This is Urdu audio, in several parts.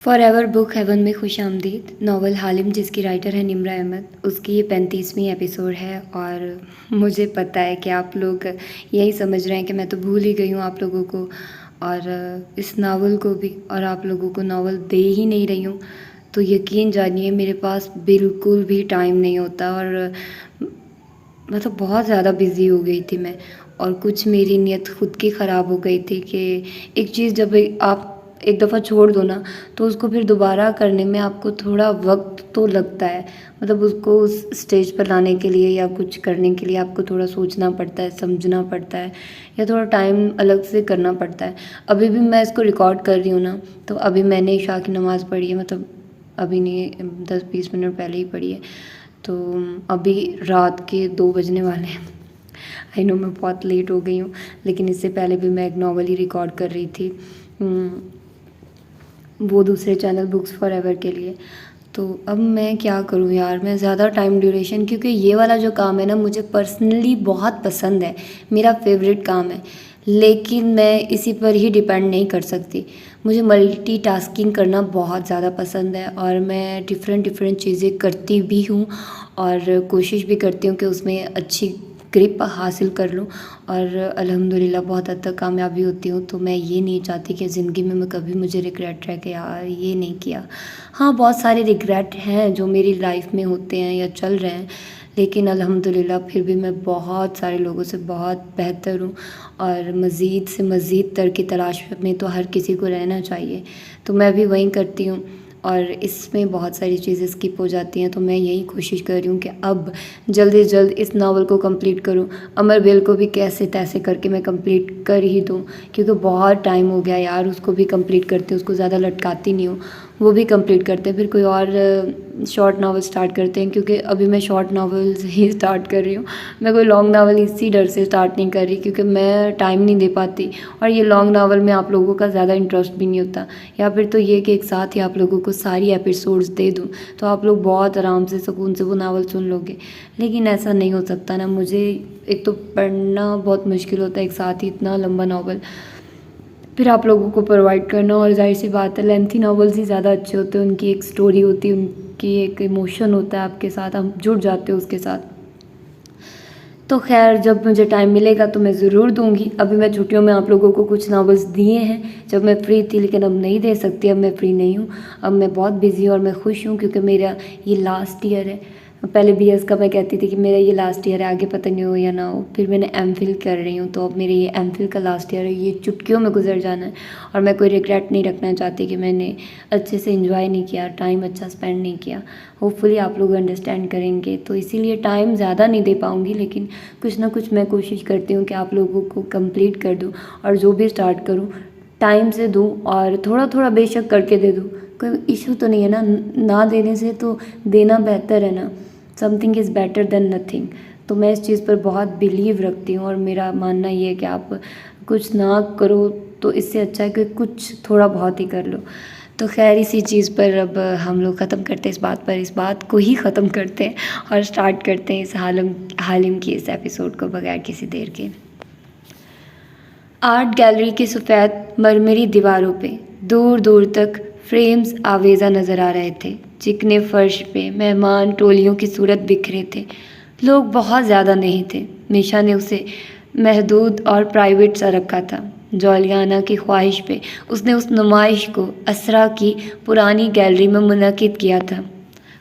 فار ایور بک ہیون میں خوش آمدید ناول حالم، جس کی رائٹر ہے نمرہ احمد، اس کی یہ 35ویں ایپیسوڈ ہے۔ اور مجھے پتہ ہے کہ آپ لوگ یہی سمجھ رہے ہیں کہ میں تو بھول ہی گئی ہوں آپ لوگوں کو، اور اس ناول کو بھی، اور آپ لوگوں کو ناول دے ہی نہیں رہی ہوں۔ تو یقین جانیے میرے پاس بالکل بھی ٹائم نہیں ہوتا، اور مطلب بہت زیادہ بزی ہو گئی تھی میں، اور کچھ میری نیت خود کی خراب ہو گئی تھی کہ ایک چیز جب آپ ایک دفعہ چھوڑ دو نا، تو اس کو پھر دوبارہ کرنے میں آپ کو تھوڑا وقت تو لگتا ہے، مطلب اس کو اس اسٹیج پر لانے کے لیے یا کچھ کرنے کے لیے آپ کو تھوڑا سوچنا پڑتا ہے، سمجھنا پڑتا ہے، یا تھوڑا ٹائم الگ سے کرنا پڑتا ہے۔ ابھی بھی میں اس کو ریکارڈ کر رہی ہوں نا، تو ابھی میں نے عشاء کی نماز پڑھی ہے، مطلب ابھی نہیں 10-20 منٹ پہلے ہی پڑھی ہے، تو ابھی رات کے 2 بجنے والے ہیں۔ آئی نو میں بہت لیٹ ہو گئی ہوں، لیکن اس سے پہلے بھی میں ایک ناول ہی ریکارڈ کر رہی تھی، وہ دوسرے چینل بکس فار ایور کے لیے۔ تو اب میں کیا کروں یار، میں زیادہ ٹائم ڈیوریشن، کیونکہ یہ والا جو کام ہے نا مجھے پرسنلی بہت پسند ہے، میرا فیوریٹ کام ہے، لیکن میں اسی پر ہی ڈیپینڈ نہیں کر سکتی۔ مجھے ملٹی ٹاسکنگ کرنا بہت زیادہ پسند ہے، اور میں ڈفرینٹ چیزیں کرتی بھی ہوں، اور کوشش بھی کرتی ہوں کہ اس میں اچھی گرپ حاصل کر لوں، اور الحمدللہ بہت حد تک کامیابی ہوتی ہوں۔ تو میں یہ نہیں چاہتی کہ زندگی میں کبھی مجھے ریگریٹ رہے کہ یار یہ نہیں کیا۔ ہاں بہت سارے ریگریٹ ہیں جو میری لائف میں ہوتے ہیں یا چل رہے ہیں، لیکن الحمدللہ پھر بھی میں بہت سارے لوگوں سے بہت بہتر ہوں، اور مزید سے مزید تر کی تلاش میں تو ہر کسی کو رہنا چاہیے، تو میں بھی وہیں کرتی ہوں، اور اس میں بہت ساری چیزیں اسکپ ہو جاتی ہیں۔ تو میں یہی کوشش کر رہی ہوں کہ اب جلد از جلد اس ناول کو کمپلیٹ کروں، امر بیل کو بھی کیسے تیسے کر کے میں کمپلیٹ کر ہی دوں، کیونکہ بہت ٹائم ہو گیا یار، اس کو بھی کمپلیٹ کرتے، اس کو زیادہ لٹکاتی نہیں ہوں، وہ بھی کمپلیٹ کرتے ہیں، پھر کوئی اور شارٹ ناول سٹارٹ کرتے ہیں، کیونکہ ابھی میں شارٹ ناولز ہی سٹارٹ کر رہی ہوں۔ میں کوئی لانگ ناول اسی ڈر سے سٹارٹ نہیں کر رہی، کیونکہ میں ٹائم نہیں دے پاتی، اور یہ لانگ ناول میں آپ لوگوں کا زیادہ انٹرسٹ بھی نہیں ہوتا، یا پھر تو یہ کہ ایک ساتھ ہی آپ لوگوں کو ساری ایپیسوڈز دے دوں تو آپ لوگ بہت آرام سے سکون سے وہ ناول سن لو گے، لیکن ایسا نہیں ہو سکتا نا۔ مجھے ایک تو پڑھنا بہت مشکل ہوتا ہے، ایک ساتھ ہی اتنا لمبا ناول پھر آپ لوگوں کو پرووائڈ کرنا، اور ظاہر سی بات ہے لینتھی ناولز ہی زیادہ اچھے ہوتے ہیں، ان کی ایک سٹوری ہوتی ہے، ان کی ایک ایموشن ہوتا ہے آپ کے ساتھ، ہم جڑ جاتے ہیں اس کے ساتھ۔ تو خیر جب مجھے ٹائم ملے گا تو میں ضرور دوں گی۔ ابھی میں چھٹیوں میں آپ لوگوں کو کچھ ناولز دیے ہیں جب میں فری تھی، لیکن اب نہیں دے سکتی، اب میں فری نہیں ہوں، اب میں بہت بزی ہوں، اور میں خوش ہوں کیونکہ میرا یہ لاسٹ ایئر ہے۔ پہلے بی ایس کا میں کہتی تھی کہ میرا یہ لاسٹ ایئر ہے، آگے پتہ نہیں ہو یا نہ ہو، پھر میں نے ایم فل کر رہی ہوں، تو اب میرے یہ ایم فل کا لاسٹ ایئر ہے، یہ چٹکیوں میں گزر جانا ہے، اور میں کوئی ریگریٹ نہیں رکھنا چاہتی کہ میں نے اچھے سے انجوائے نہیں کیا، ٹائم اچھا اسپینڈ نہیں کیا۔ ہوپ فلی آپ لوگ انڈرسٹینڈ کریں گے، تو اسی لیے ٹائم زیادہ نہیں دے پاؤں گی، لیکن کچھ نہ کچھ میں کوشش کرتی ہوں کہ آپ لوگوں کو کمپلیٹ کر دوں، اور جو بھی اسٹارٹ کروں ٹائم سے دوں، اور تھوڑا تھوڑا بے شک کر کے دے دوں، کوئی ایشو تو نہیں ہے نا، نہ دینے سے تو دینا بہتر ہے نا، some thing is better than nothing. تو میں اس چیز پر بہت بلیو رکھتی ہوں، اور میرا ماننا یہ ہے کہ آپ کچھ نہ کرو تو اس سے اچھا ہے کہ کچھ تھوڑا بہت ہی کر لو۔ تو خیر اسی چیز پر اب ہم لوگ ختم کرتے ہیں، اس بات کو ہی ختم کرتے ہیں، اور سٹارٹ کرتے ہیں اس حالم کی اس ایپیسوڈ کو بغیر کسی دیر کے۔ آرٹ گیلری کی سفید مرمری دیواروں پہ دور دور تک فریمز آویزہ نظر آ رہے تھے، چکنے فرش پہ مہمان ٹولیوں کی صورت بکھرے تھے۔ لوگ بہت زیادہ نہیں تھے، میشا نے اسے محدود اور پرائیویٹ سا رکھا تھا۔ جولیانا کی خواہش پہ اس نے اس نمائش کو اسرا کی پرانی گیلری میں منعقد کیا تھا۔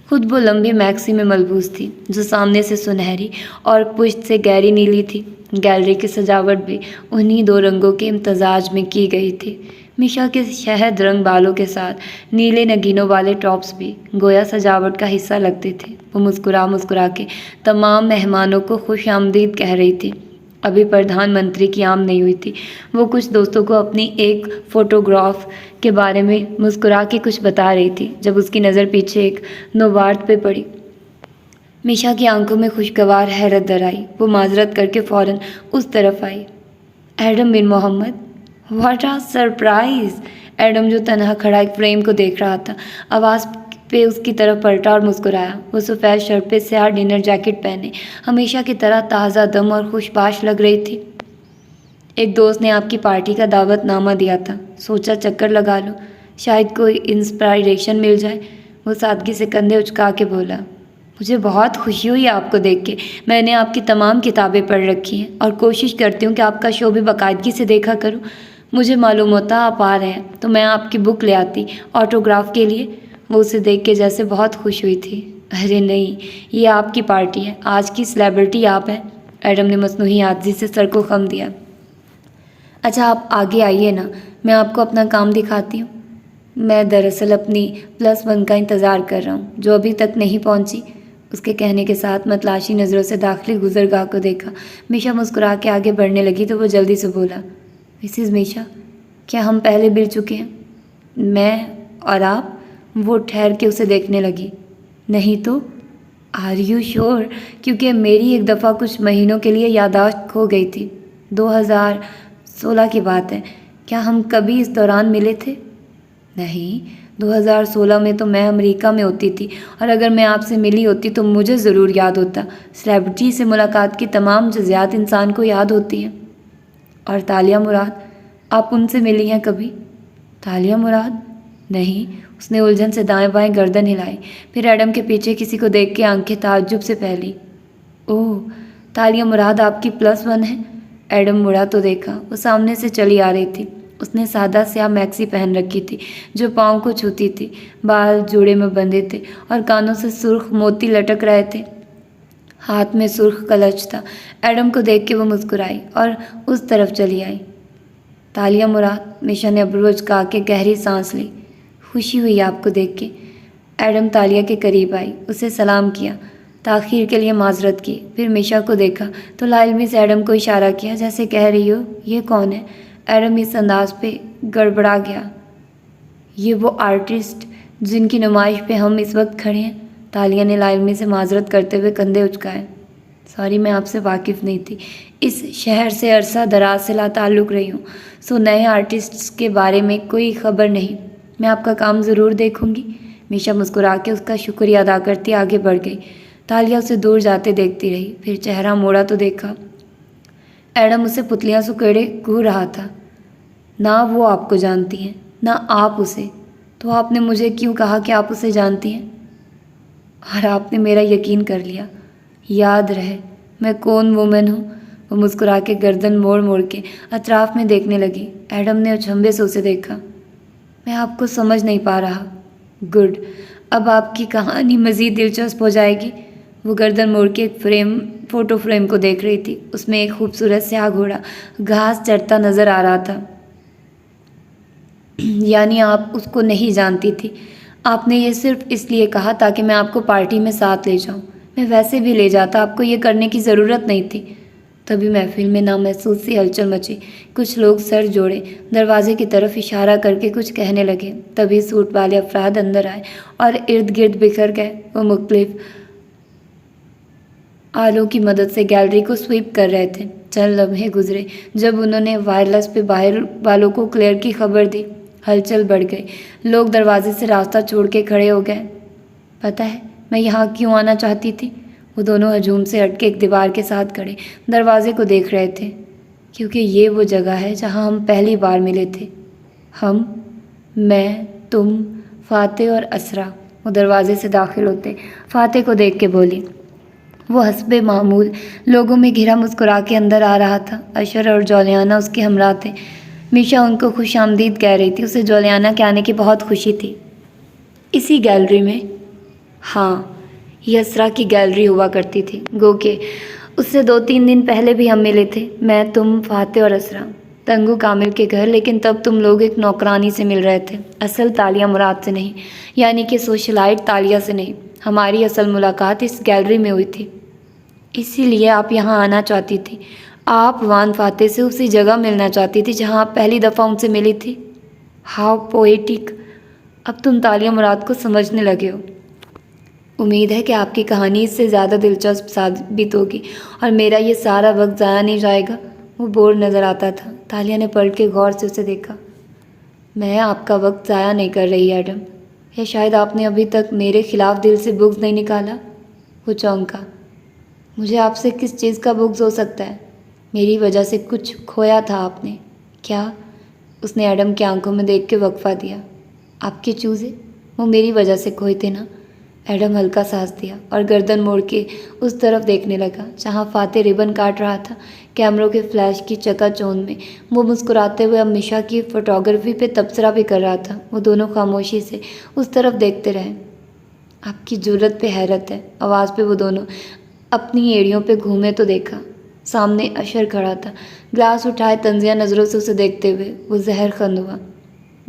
خود وہ لمبی میکسی میں ملبوس تھی جو سامنے سے سنہری اور پشت سے گہری نیلی تھی۔ گیلری کی سجاوٹ بھی انہی 2 رنگوں کے امتزاج میں کی گئی تھی۔ میشا کے شہد رنگ بالوں کے ساتھ نیلے نگینوں والے ٹاپس بھی گویا سجاوٹ کا حصہ لگتے تھے۔ وہ مسکرا کے تمام مہمانوں کو خوش آمدید کہہ رہی تھی۔ ابھی پردھان منتری کی آمد نہیں ہوئی تھی۔ وہ کچھ دوستوں کو اپنی ایک فوٹوگراف کے بارے میں مسکرا کے کچھ بتا رہی تھی جب اس کی نظر پیچھے ایک نوبارڈ پہ پڑی۔ میشا کی آنکھوں میں خوشگوار حیرت در آئی۔ وہ معذرت کر کے فوراً اس طرف آئی۔ Adam bin Muhammad, what a surprise! Adam جو تنہا کھڑا ایک فریم کو دیکھ رہا تھا، آواز پہ اس کی طرف پلٹا اور مسکرایا۔ وہ سفید شرٹ پہ سیاہ ڈنر جیکٹ پہنے ہمیشہ کی طرح تازہ دم اور خوش باش لگ رہی تھی۔ ایک دوست نے آپ کی پارٹی کا دعوت نامہ دیا تھا، سوچا چکر لگا لو۔ شاید کوئی انسپائریشن مل جائے۔ وہ سادگی سے کندھے اچکا کے بولا، مجھے بہت خوشی ہوئی آپ کو دیکھ کے۔ میں نے آپ کی تمام کتابیں پڑھ رکھی ہیں اور کوشش کرتی ہوں کہ آپ کا شو بھی باقاعدگی سے دیکھا کروں۔ مجھے معلوم ہوتا آپ آ رہے ہیں تو میں آپ کی بک لے آتی آٹوگراف کے لیے۔ وہ اسے دیکھ کے جیسے بہت خوش ہوئی تھی۔ ارے نہیں، یہ آپ کی پارٹی ہے، آج کی سیلیبریٹی آپ ہیں۔ ایڈم نے مصنوعی عاجزی سے سر کو خم دیا۔ اچھا آپ آگے آئیے نا، میں آپ کو اپنا کام دکھاتی ہوں۔ میں دراصل اپنی +1 کا انتظار کر رہا ہوں جو ابھی تک نہیں پہنچی۔ اس کے کہنے کے ساتھ متلاشی نظروں سے داخلی گزرگاہ کو دیکھا۔ میشا مسکرا کے آگے بڑھنے لگی تو وہ جلدی سے بولا، مسز میشا، کیا ہم پہلے مل چکے ہیں؟ میں اور آپ؟ وہ ٹھہر کے اسے دیکھنے لگی۔ نہیں تو؟ آر یو شور؟ کیونکہ میری ایک دفعہ کچھ مہینوں کے لیے یادداشت کھو گئی تھی۔ 2016 کی بات ہے۔ کیا ہم کبھی اس دوران ملے تھے؟ نہیں، 2016 میں تو میں امریکہ میں ہوتی تھی، اور اگر میں آپ سے ملی ہوتی تو مجھے ضرور یاد ہوتا۔ سیلیبریٹی سے ملاقات کی تمام جزیات انسان کو یاد ہوتی ہیں۔ اور تالیہ مراد، آپ ان سے ملی ہیں کبھی؟ تالیہ مراد؟ نہیں۔ اس نے الجھن سے دائیں بائیں گردن ہلائی، پھر ایڈم کے پیچھے کسی کو دیکھ کے آنکھیں تعجب سے پھیلی۔ اوہ، تالیہ مراد آپ کی +1 ہے؟ ایڈم مڑا تو دیکھا، وہ سامنے سے چلی آ رہی تھی۔ اس نے سادہ سیاہ میکسی پہن رکھی تھی جو پاؤں کو چھوتی تھی، بال جوڑے میں بندھے تھے اور کانوں سے سرخ موتی لٹک رہے تھے۔ ہاتھ میں سرخ کلچ تھا۔ ایڈم کو دیکھ کے وہ مسکرائی اور اس طرف چلی آئی۔ تالیہ مراد، میشا نے ابرو اچکا کے گہری سانس لی۔ خوشی ہوئی آپ کو دیکھ کے۔ ایڈم تالیہ کے قریب آئی، اسے سلام کیا، تاخیر کے لیے معذرت کی، پھر میشا کو دیکھا تو لا علمی سے ایڈم کو اشارہ کیا جیسے کہہ رہی ہو، یہ کون ہے؟ ایڈم اس انداز پہ گڑبڑا گیا۔ یہ وہ آرٹسٹ جن کی نمائش پہ ہم اس وقت کھڑے ہیں۔ تالیہ نے لا علمی سے معذرت کرتے ہوئے کندھے اچکائے۔ سوری، میں آپ سے واقف نہیں تھی، اس شہر سے عرصہ دراز سے لا تعلق رہی ہوں، سو نئے آرٹسٹس کے بارے میں کوئی خبر نہیں۔ میں آپ کا کام ضرور دیکھوں گی۔ میشا مسکرا کے اس کا شکریہ ادا کرتی آگے بڑھ گئی۔ تالیہ اسے دور جاتے دیکھتی رہی، پھر چہرہ موڑا تو دیکھا ایڈم اسے پتلیاں سکیڑے گھور رہا تھا۔ نہ وہ آپ کو جانتی ہیں، نہ آپ اسے، تو آپ نے مجھے کیوں کہا کہ آپ اسے جانتی ہیں؟ اور آپ نے میرا یقین کر لیا۔ یاد رہے میں کون وومن ہوں۔ وہ مسکرا کے گردن موڑ موڑ کے اطراف میں دیکھنے لگی۔ ایڈم نے اچنبھے سے اسے دیکھا۔ میں آپ کو سمجھ نہیں پا رہا۔ گڈ، اب آپ کی کہانی مزید دلچسپ ہو جائے گی۔ وہ گردن موڑ کے ایک فوٹو فریم کو دیکھ رہی تھی۔ اس میں ایک خوبصورت سیاہ گھوڑا گھاس چرتا نظر آ رہا تھا۔ یعنی آپ اس کو نہیں جانتی تھی؟ آپ نے یہ صرف اس لیے کہا تاکہ میں آپ کو پارٹی میں ساتھ لے جاؤں۔ میں ویسے بھی لے جاتا، آپ کو یہ کرنے کی ضرورت نہیں تھی۔ تبھی محفل میں نامحسوس سی ہلچل مچی۔ کچھ لوگ سر جوڑے دروازے کی طرف اشارہ کر کے کچھ کہنے لگے۔ تبھی سوٹ والے افراد اندر آئے اور ارد گرد بکھر گئے۔ وہ مختلف آلوں کی مدد سے گیلری کو سویپ کر رہے تھے۔ چند لمحے گزرے جب انہوں نے وائرلیس پہ باہر والوں کو کلیئر کی خبر دی۔ ہلچل بڑھ گئی، لوگ دروازے سے راستہ چھوڑ کے کھڑے ہو گئے۔ پتہ ہے میں یہاں کیوں آنا چاہتی تھی؟ وہ دونوں ہجوم سے ہٹ کے ایک دیوار کے ساتھ کھڑے دروازے کو دیکھ رہے تھے۔ کیونکہ یہ وہ جگہ ہے جہاں ہم پہلی بار ملے تھے۔ ہم، میں، تم، فاتح اور اسرا۔ وہ دروازے سے داخل ہوتے فاتح کو دیکھ کے بولی۔ وہ حسب معمول لوگوں میں گھرا مسکرا کے اندر آ رہا تھا۔ اشر اور جولیانہ اس کے ہمراہ تھے۔ میشا ان کو خوش آمدید کہہ رہی تھی۔ اسے جولیانہ کے آنے کی بہت خوشی تھی۔ اسی گیلری میں؟ ہاں، یہ اسرا کی گیلری ہوا کرتی تھی۔ گو کہ اس سے 2-3 دن پہلے بھی ہم ملے تھے، میں، تم، فاتح اور اسرا۔ تنگو کامل کے گھر، لیکن تب تم لوگ ایک نوکرانی سے مل رہے تھے، اصل تالیہ مراد سے نہیں، یعنی کہ سوشلائٹ تالیہ سے نہیں۔ ہماری اصل ملاقات اس گیلری میں ہوئی تھی، اسی لیے آپ یہاں آنا چاہتی تھی۔ آپ وان فاتح سے اسی جگہ ملنا چاہتی تھی جہاں آپ پہلی دفعہ ان سے ملی تھی۔ How poetic! اب تم تالیہ مراد کو سمجھنے لگے ہو۔ امید ہے کہ آپ کی کہانی اس سے زیادہ دلچسپ ثابت ہوگی اور میرا یہ سارا وقت ضائع نہیں جائے گا۔ وہ بور نظر آتا تھا۔ تالیہ نے پلٹ کے غور سے اسے دیکھا۔ میں آپ کا وقت ضائع نہیں کر رہی ایڈم، یا شاید آپ نے ابھی تک میرے خلاف دل سے بغض نہیں نکالا؟ وہ چونکا۔ مجھے آپ سے کس چیز کا بغض ہو سکتا ہے؟ میری وجہ سے کچھ کھویا تھا آپ نے؟ کیا؟ اس نے ایڈم کی آنکھوں میں دیکھ کے وقفہ دیا۔ آپ کے چوزے وہ میری وجہ سے کھوئے تھے نا؟ ایڈم ہلکا سانس دیا اور گردن موڑ کے اس طرف دیکھنے لگا جہاں فاتح ربن کاٹ رہا تھا۔ کیمروں کے فلیش کی چکا چوند میں وہ مسکراتے ہوئے امیشا کی فوٹوگرافی پہ تبصرہ بھی کر رہا تھا۔ وہ دونوں خاموشی سے اس طرف دیکھتے رہے۔ آپ کی جرت پہ حیرت ہے، آواز پہ وہ دونوں اپنی ایڑیوں پہ گھومے تو دیکھا سامنے اشر کھڑا تھا، گلاس اٹھائے تنزیہ نظروں سے اسے دیکھتے ہوئے وہ زہر خند ہوا۔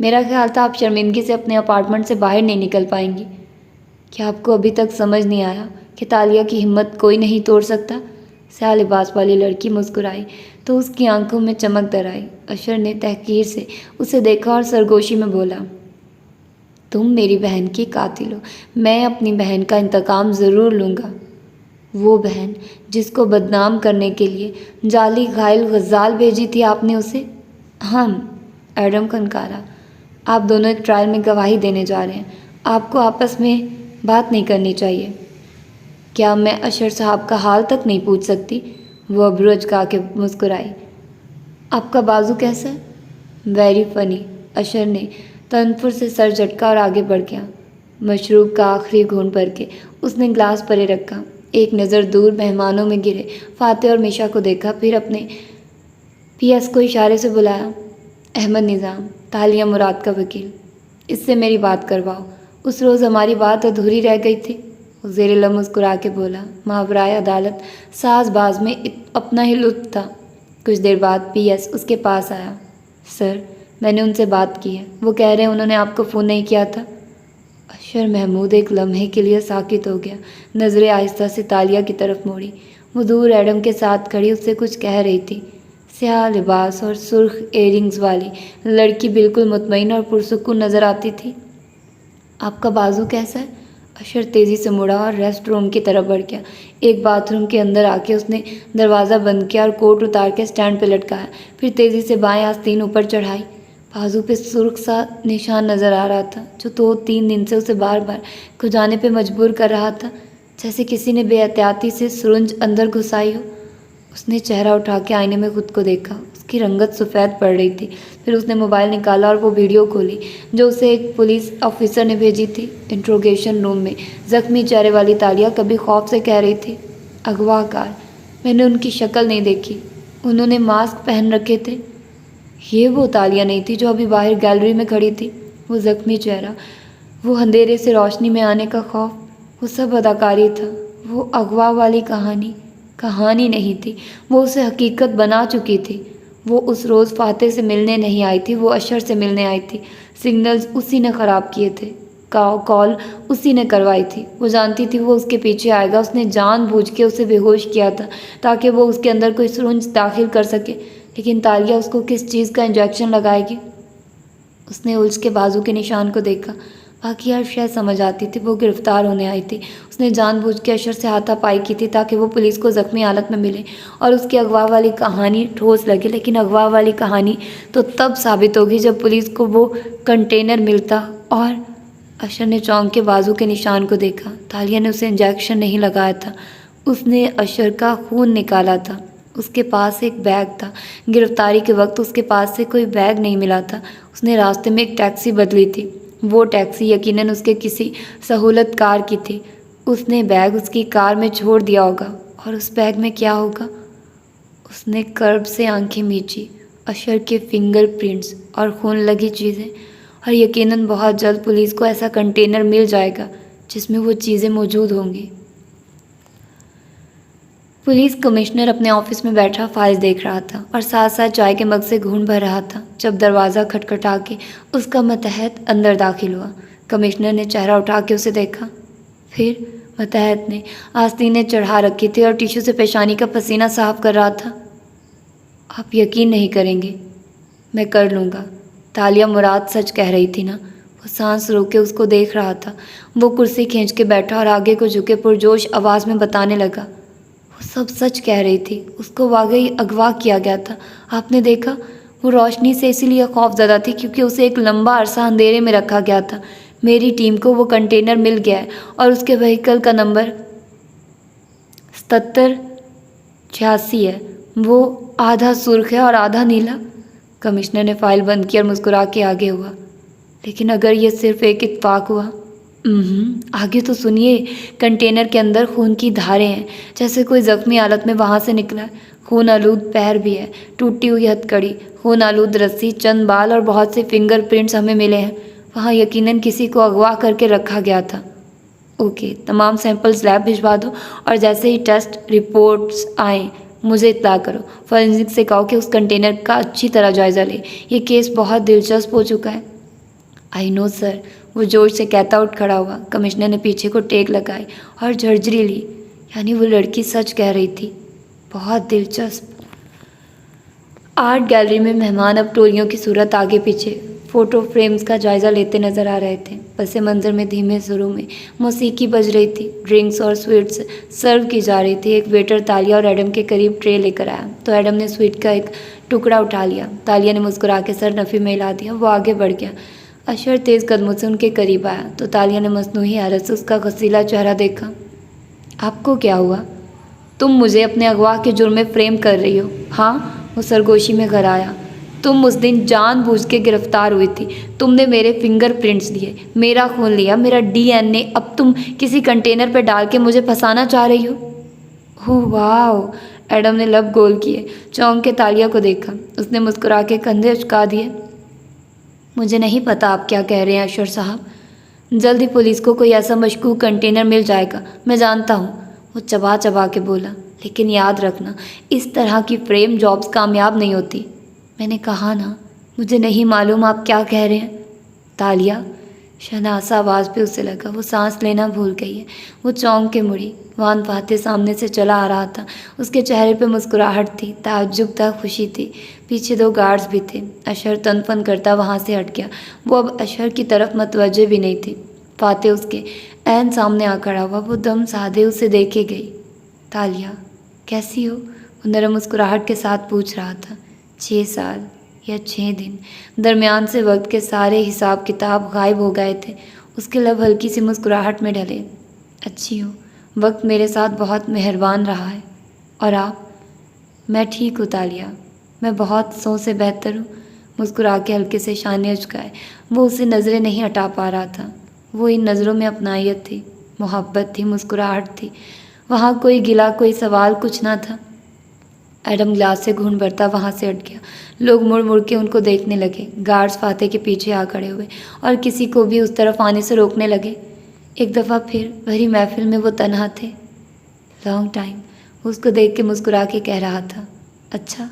میرا خیال تھا آپ شرمندگی سے اپنے اپارٹمنٹ سے باہر نہیں نکل پائیں گی۔ کیا آپ کو ابھی تک سمجھ نہیں آیا کہ تالیہ کی ہمت کوئی نہیں توڑ سکتا؟ سیاہ لباس والی لڑکی مسکرائی تو اس کی آنکھوں میں چمک در آئی۔ اشر نے تحقیر سے اسے دیکھا اور سرگوشی میں بولا، تم میری بہن کی قاتل ہو، میں اپنی بہن کا انتقام ضرور لوں گا۔ وہ بہن جس کو بدنام کرنے کے لیے جعلی گھائل غزال بھیجی تھی آپ نے اسے؟ ہم ایڈم کھنکارا، آپ دونوں ایک ٹرائل میں گواہی دینے جا رہے ہیں، آپ کو آپس میں بات نہیں کرنی چاہیے۔ کیا میں اشر صاحب کا حال تک نہیں پوچھ سکتی؟ وہ ابرو اچکا کے مسکرائی۔ آپ کا بازو کیسا ہے؟ Very funny. اشر نے تنفر سے سر جھٹکا اور آگے بڑھ گیا۔ مشروب کا آخری گھونٹ بھر کے اس نے گلاس پرے رکھا، ایک نظر دور مہمانوں میں گرے فاتح اور میشا کو دیکھا، پھر اپنے پی ایس کو اشارے سے بلایا، احمد نظام، تالیہ مراد کا وکیل، اس سے میری بات کرواؤ، اس روز ہماری بات ادھوری رہ گئی تھی۔ وہ زیر لب مسکرا کے بولا، ماورائے عدالت ساز باز میں اپنا ہی لطف تھا۔ کچھ دیر بعد پی ایس اس کے پاس آیا، سر میں نے ان سے بات کی ہے، وہ کہہ رہے ہیں انہوں نے آپ کو فون نہیں کیا تھا۔ اشر محمود ایک لمحے کے لیے ساکت ہو گیا، نظریں آہستہ سے تالیہ کی طرف موڑی۔ وہ دور ایڈم کے ساتھ کھڑی اس سے کچھ کہہ رہی تھی۔ سیاہ لباس اور سرخ ایئرنگز والی لڑکی بالکل مطمئن اور پرسکون نظر آتی تھی۔ آپ کا بازو کیسا ہے؟ اشر تیزی سے مڑا اور ریسٹ روم کی طرف بڑھ گیا۔ ایک باتھ روم کے اندر آ کے اس نے دروازہ بند کیا اور کوٹ اتار کے اسٹینڈ پہ لٹکایا، پھر تیزی سے بائیں آستین اوپر چڑھائی۔ بازو پہ سرخ سا نشان نظر آ رہا تھا جو 2-3 دن سے اسے بار بار کھجانے پہ مجبور کر رہا تھا، جیسے کسی نے بے احتیاطی سے سرنج اندر گھسائی ہو۔ اس نے چہرہ اٹھا کے آئینے میں خود کو دیکھا، اس کی رنگت سفید پڑ رہی تھی۔ پھر اس نے موبائل نکالا اور وہ ویڈیو کھولی جو اسے ایک پولیس آفیسر نے بھیجی تھی۔ انٹروگیشن روم میں زخمی چہرے والی تالیہ کبھی خوف سے کہہ رہی تھی، اغوا کار، میں نے ان کی شکل نہیں دیکھی، انہوں نے ماسک پہن رکھے تھے۔ یہ وہ تالیہ نہیں تھی جو ابھی باہر گیلری میں کھڑی تھی۔ وہ زخمی چہرہ، وہ اندھیرے سے روشنی میں آنے کا خوف، وہ سب اداکاری تھا۔ وہ اغوا والی کہانی نہیں تھی، وہ اسے حقیقت بنا چکی تھی۔ وہ اس روز فاتح سے ملنے نہیں آئی تھی، وہ اشر سے ملنے آئی تھی۔ سگنلز اسی نے خراب کیے تھے، کال اسی نے کروائی تھی۔ وہ جانتی تھی وہ اس کے پیچھے آئے گا، اس نے جان بوجھ کے اسے بے ہوش کیا تھا تاکہ وہ اس کے اندر کوئی سرنج داخل کر سکے۔ لیکن تالیہ اس کو کس چیز کا انجیکشن لگائے گی؟ اس نے الجھ کے بازو کے نشان کو دیکھا، باقی ہر شے سمجھ آتی تھی۔ وہ گرفتار ہونے آئی تھی، اس نے جان بوجھ کے اشر سے ہاتھا پائی کی تھی تاکہ وہ پولیس کو زخمی حالت میں ملے اور اس کی اغوا والی کہانی ٹھوس لگے۔ لیکن اغوا والی کہانی تو تب ثابت ہوگی جب پولیس کو وہ کنٹینر ملتا۔ اور اشر نے چونک کے بازو کے نشان کو دیکھا، تالیہ نے اسے انجیکشن نہیں لگایا تھا، اس نے اشر کا خون نکالا تھا۔ اس کے پاس ایک بیگ تھا، گرفتاری کے وقت اس کے پاس سے کوئی بیگ نہیں ملا تھا۔ اس نے راستے میں ایک ٹیکسی بدلی تھی، وہ ٹیکسی یقیناً اس کے کسی سہولت کار کی تھی۔ اس نے بیگ اس کی کار میں چھوڑ دیا ہوگا، اور اس بیگ میں کیا ہوگا؟ اس نے کرب سے آنکھیں میچی، اشر کے فنگر پرنٹس اور خون لگی چیزیں، اور یقیناً بہت جلد پولیس کو ایسا کنٹینر مل جائے گا جس میں وہ چیزیں موجود ہوں گی۔ پولیس کمشنر اپنے آفس میں بیٹھا فائل دیکھ رہا تھا اور ساتھ ساتھ چائے کے مگ سے گھونٹ بھر رہا تھا جب دروازہ کھٹکھٹا کے اس کا ماتحت اندر داخل ہوا۔ کمشنر نے چہرہ اٹھا کے اسے دیکھا، پھر ماتحت نے آستینیں چڑھا رکھی تھی اور ٹیشو سے پیشانی کا پسینہ صاف کر رہا تھا۔ آپ یقین نہیں کریں گے، میں کر لوں گا، تالیہ مراد سچ کہہ رہی تھی نا؟ وہ سانس روک کے اس کو دیکھ رہا تھا۔ وہ کرسی کھینچ کے بیٹھا اور آگے کو جھکے پرجوش آواز میں بتانے لگا، سب سچ کہہ رہی تھی، اس کو واقعی اغوا کیا گیا تھا۔ آپ نے دیکھا، وہ روشنی سے اسی لیے خوف زدہ تھی کیونکہ اسے ایک لمبا عرصہ اندھیرے میں رکھا گیا تھا۔ میری ٹیم کو وہ کنٹینر مل گیا ہے اور اس کے وہیکل کا نمبر 7786 ہے، وہ آدھا سرخ ہے اور آدھا نیلا۔ کمشنر نے فائل بند کی اور مسکرا کے آگے ہوا، لیکن اگر یہ صرف ایک اتفاق ہوا؟ آگے تو سنیے۔ کنٹینر کے اندر خون کی دھاریں ہیں، جیسے کوئی زخمی حالت میں وہاں سے نکلا ہے۔ خون آلود پیر بھی ہے، ٹوٹی ہوئی ہتھ کڑی، خون آلود رسی، چند بال اور بہت سے فنگر پرنٹس ہمیں ملے ہیں۔ وہاں یقیناً کسی کو اغوا کر کے رکھا گیا تھا۔ اوکے، تمام سیمپلز لیب بھجوا دو، اور جیسے ہی ٹیسٹ رپورٹس آئیں مجھے اطلاع کرو۔ فورینسک سے کہو کہ اس کنٹینر کا اچھی طرح جائزہ لے، یہ کیس بہت دلچسپ ہو چکا ہے۔ آئی نو سر، وہ جوش سے کہتا اٹھ کھڑا ہوا۔ کمشنر نے پیچھے کو ٹیک لگائی اور جھرجھری لی، یعنی وہ لڑکی سچ کہہ رہی تھی۔ بہت دلچسپ۔ آرٹ گیلری میں مہمان اب ٹولیوں کی صورت آگے پیچھے فوٹو فریمز کا جائزہ لیتے نظر آ رہے تھے۔ پس منظر میں دھیمے سروں میں موسیقی بج رہی تھی، ڈرنکس اور سویٹس سرو کی جا رہی تھی۔ ایک ویٹر تالیہ اور ایڈم کے قریب ٹرے لے کر آیا تو ایڈم نے سویٹ کا ایک ٹکڑا اٹھا لیا۔ تالیہ نے مسکرا کے سر نفی میں ہلا دیا۔ وہ آگے بڑھ گیا۔ اشر تیز قدموں سے ان کے قریب آیا تو تالیہ نے مصنوعی حیرت سے اس کا غسیلا چہرہ دیکھا۔ آپ کو کیا ہوا؟ تم مجھے اپنے اغوا کے جرم میں فریم کر رہی ہو؟ ہاں، وہ سرگوشی میں غرایا۔ تم اس دن جان بوجھ کے گرفتار ہوئی تھی۔ تم نے میرے فنگر پرنٹس لیے، میرا خون لیا، میرا ڈی این اے۔ اب تم کسی کنٹینر پہ ڈال کے مجھے پھنسانا چاہ رہی ہو؟ اوہ واو! ایڈم نے لب گول کیے، چونک کے تالیہ کو دیکھا۔ اس نے مسکرا کے کندھے اچکا دیے۔ مجھے نہیں پتا آپ کیا کہہ رہے ہیں اشر صاحب۔ جلد ہی پولیس کو کوئی ایسا مشکوک کنٹینر مل جائے گا، میں جانتا ہوں، وہ چبا چبا کے بولا۔ لیکن یاد رکھنا، اس طرح کی فریم جابز کامیاب نہیں ہوتی۔ میں نے کہا نا، مجھے نہیں معلوم آپ کیا کہہ رہے ہیں۔ تالیہ، شہناسہ آواز پہ اسے لگا وہ سانس لینا بھول گئی ہے۔ وہ چونک کے مڑی۔ وان فاتح سامنے سے چلا آ رہا تھا۔ اس کے چہرے پہ مسکراہٹ تھی، تعجب تھا، خوشی تھی۔ پیچھے 2 گارڈز بھی تھے۔ اشر تن فن کرتا وہاں سے ہٹ گیا۔ وہ اب اشر کی طرف متوجہ بھی نہیں تھی۔ فاتح اس کے عین سامنے آ کھڑا ہوا۔ وہ دم سادے اسے دیکھے گئی۔ تالیہ، کیسی ہو؟ وہ نرم مسکراہٹ کے ساتھ پوچھ رہا تھا۔ 6 سال یا 6 دن، درمیان سے وقت کے سارے حساب کتاب غائب ہو گئے تھے۔ اس کے لب ہلکی سی مسکراہٹ میں ڈھلے۔ اچھی ہوں، وقت میرے ساتھ بہت مہربان رہا ہے۔ اور آپ؟ میں ٹھیک ہوں تالیہ، میں بہت سو سے بہتر ہوں۔ مسکرا کے ہلکے سے شانے اچکائے۔ وہ اسے نظریں نہیں ہٹا پا رہا تھا۔ وہ ان نظروں میں اپنائیت تھی، محبت تھی، مسکراہٹ تھی۔ وہاں کوئی گلا، کوئی سوال، کچھ نہ تھا۔ ایڈم گلاس سے گھون بھرتا وہاں سے ہٹ گیا۔ لوگ مڑ مڑ کے ان کو دیکھنے لگے۔ گارڈز فاتح کے پیچھے آ کھڑے ہوئے اور کسی کو بھی اس طرف آنے سے روکنے لگے۔ ایک دفعہ پھر بھری محفل میں وہ تنہا تھے۔ لانگ ٹائم، اس کو دیکھ کے مسکرا کے کہہ رہا تھا۔ اچھا،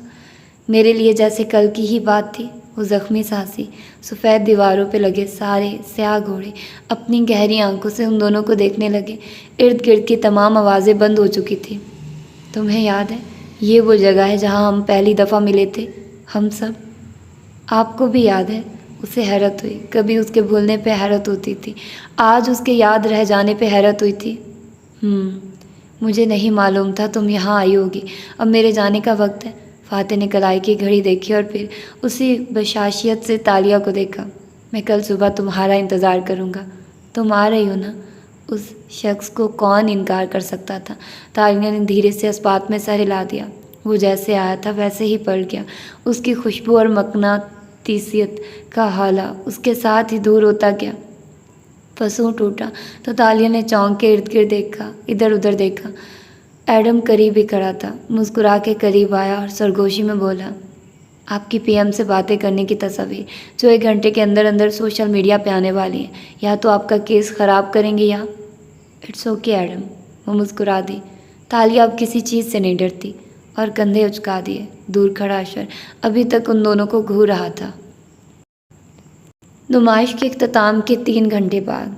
میرے لیے جیسے کل کی ہی بات تھی۔ وہ زخمی سانسی، سفید دیواروں پہ لگے سارے سیاہ گھوڑے اپنی گہری آنکھوں سے ان دونوں کو دیکھنے لگے۔ ارد گرد کی تمام آوازیں بند ہو چکی تھیں۔ تمہیں یاد ہے، یہ وہ جگہ ہے جہاں ہم پہلی دفعہ ملے تھے، ہم سب؟ آپ کو بھی یاد ہے؟ اسے حیرت ہوئی۔ کبھی اس کے بھولنے پہ حیرت ہوتی تھی، آج اس کے یاد رہ جانے پہ حیرت ہوئی تھی۔ مجھے نہیں معلوم تھا تم یہاں آئی ہوگی۔ اب میرے جانے کا وقت ہے۔ فاتح نے کلائی کی گھڑی دیکھی اور پھر اسی بشاشیت سے تالیہ کو دیکھا۔ میں کل صبح تمہارا انتظار کروں گا۔ تم آ رہی ہو نا؟ اس شخص کو کون انکار کر سکتا تھا؟ تالیہ نے دھیرے سے اس بات میں سر ہلا دیا۔ وہ جیسے آیا تھا ویسے ہی پلٹ گیا۔ اس کی خوشبو اور مقناطیسیت کا حالہ اس کے ساتھ ہی دور ہوتا گیا۔ پسوں ٹوٹا تو تالیہ نے چونک کے ارد گرد دیکھا، ادھر ادھر دیکھا۔ ایڈم قریب ہی کھڑا تھا، مسکرا کے قریب آیا اور سرگوشی میں بولا، آپ کی پی ایم سے باتیں کرنے کی تصاویر جو 1 گھنٹے کے اندر اندر سوشل میڈیا پہ آنے والی ہیں، یا تو آپ کا کیس خراب کریں گے یا… اٹس اوکے ایڈم، وہ مسکرا دی۔ تالیہ اب کسی چیز سے نہیں ڈرتی، اور کندھے اچکا دیے۔ دور کھڑا اشر ابھی تک ان دونوں کو گھور رہا تھا۔ نمائش کے اختتام کے 3 گھنٹے بعد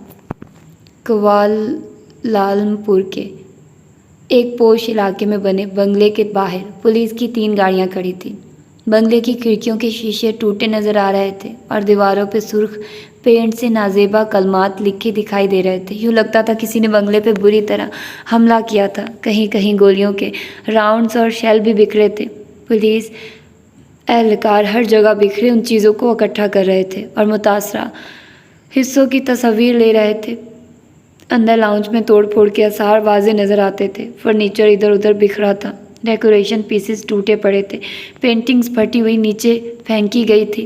کوالالمپور کے ایک پوش علاقے میں بنے بنگلے کے باہر پولیس کی 3 گاڑیاں کھڑی تھیں۔ بنگلے کی کھڑکیوں کے شیشے ٹوٹے نظر آ رہے تھے اور دیواروں پہ سرخ پینٹ سے نازیبا کلمات لکھے دکھائی دے رہے تھے۔ یوں لگتا تھا کسی نے بنگلے پہ بری طرح حملہ کیا تھا۔ کہیں کہیں گولیوں کے راؤنڈز اور شیل بھی بکھرے تھے۔ پولیس اہلکار ہر جگہ بکھرے ان چیزوں کو اکٹھا کر رہے تھے اور متاثرہ حصوں کی تصاویر لے رہے تھے۔ اندر لاؤنج میں توڑ پھوڑ کے آثار واضح نظر آتے تھے۔ فرنیچر ادھر ادھر بکھرا تھا، ڈیکوریشن پیسز ٹوٹے پڑے تھے، پینٹنگز پھٹی ہوئی نیچے پھینکی گئی تھی۔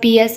PS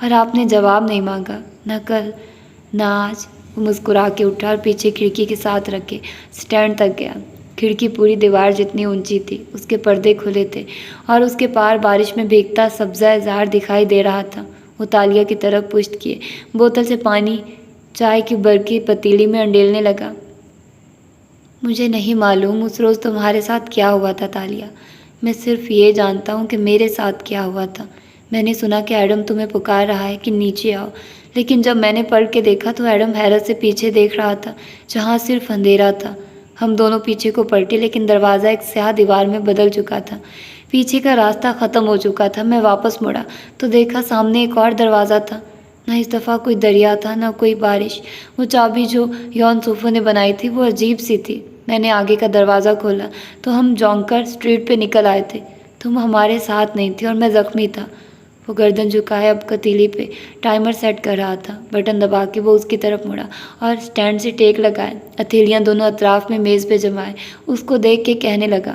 اور آپ نے جواب نہیں مانگا، نہ کل نہ آج۔ وہ مسکرا کے اٹھا اور پیچھے کھڑکی کے ساتھ رکھ کے اسٹینڈ تک گیا۔ کھڑکی پوری دیوار جتنی اونچی تھی، اس کے پردے کھلے تھے اور اس کے پار بارش میں بھیگتا سبزہ اظہار دکھائی دے رہا تھا۔ وہ تالیہ کی طرف پشت کیے بوتل سے پانی چائے کی برقی پتیلی میں انڈیلنے لگا۔ مجھے نہیں معلوم اس روز تمہارے ساتھ کیا ہوا تھا تالیہ، میں صرف یہ جانتا ہوں کہ میرے ساتھ کیا ہوا تھا۔ میں نے سنا کہ ایڈم تمہیں پکار رہا ہے کہ نیچے آؤ، لیکن جب میں نے پلٹ کے دیکھا تو ایڈم حیرت سے پیچھے دیکھ رہا تھا جہاں صرف اندھیرا تھا۔ ہم دونوں پیچھے کو پلٹے، لیکن دروازہ ایک سیاہ دیوار میں بدل چکا تھا۔ پیچھے کا راستہ ختم ہو چکا تھا۔ میں واپس مڑا تو دیکھا سامنے ایک اور دروازہ تھا۔ نہ اس دفعہ کوئی دریا تھا، نہ کوئی بارش۔ وہ چابی جو یون صوفو نے بنائی تھی وہ عجیب سی تھی۔ میں نے آگے کا دروازہ کھولا تو ہم جونکر اسٹریٹ پہ نکل آئے تھے۔ تم ہمارے ساتھ نہیں تھی اور میں زخمی تھا۔ وہ گردن جھکائے اب پتیلی پہ ٹائمر سیٹ کر رہا تھا۔ بٹن دبا کے وہ اس کی طرف مڑا اور اسٹینڈ سے ٹیک لگائے، ہتھیلیاں دونوں اطراف میں میز پہ جمائے، اس کو دیکھ کے کہنے لگا،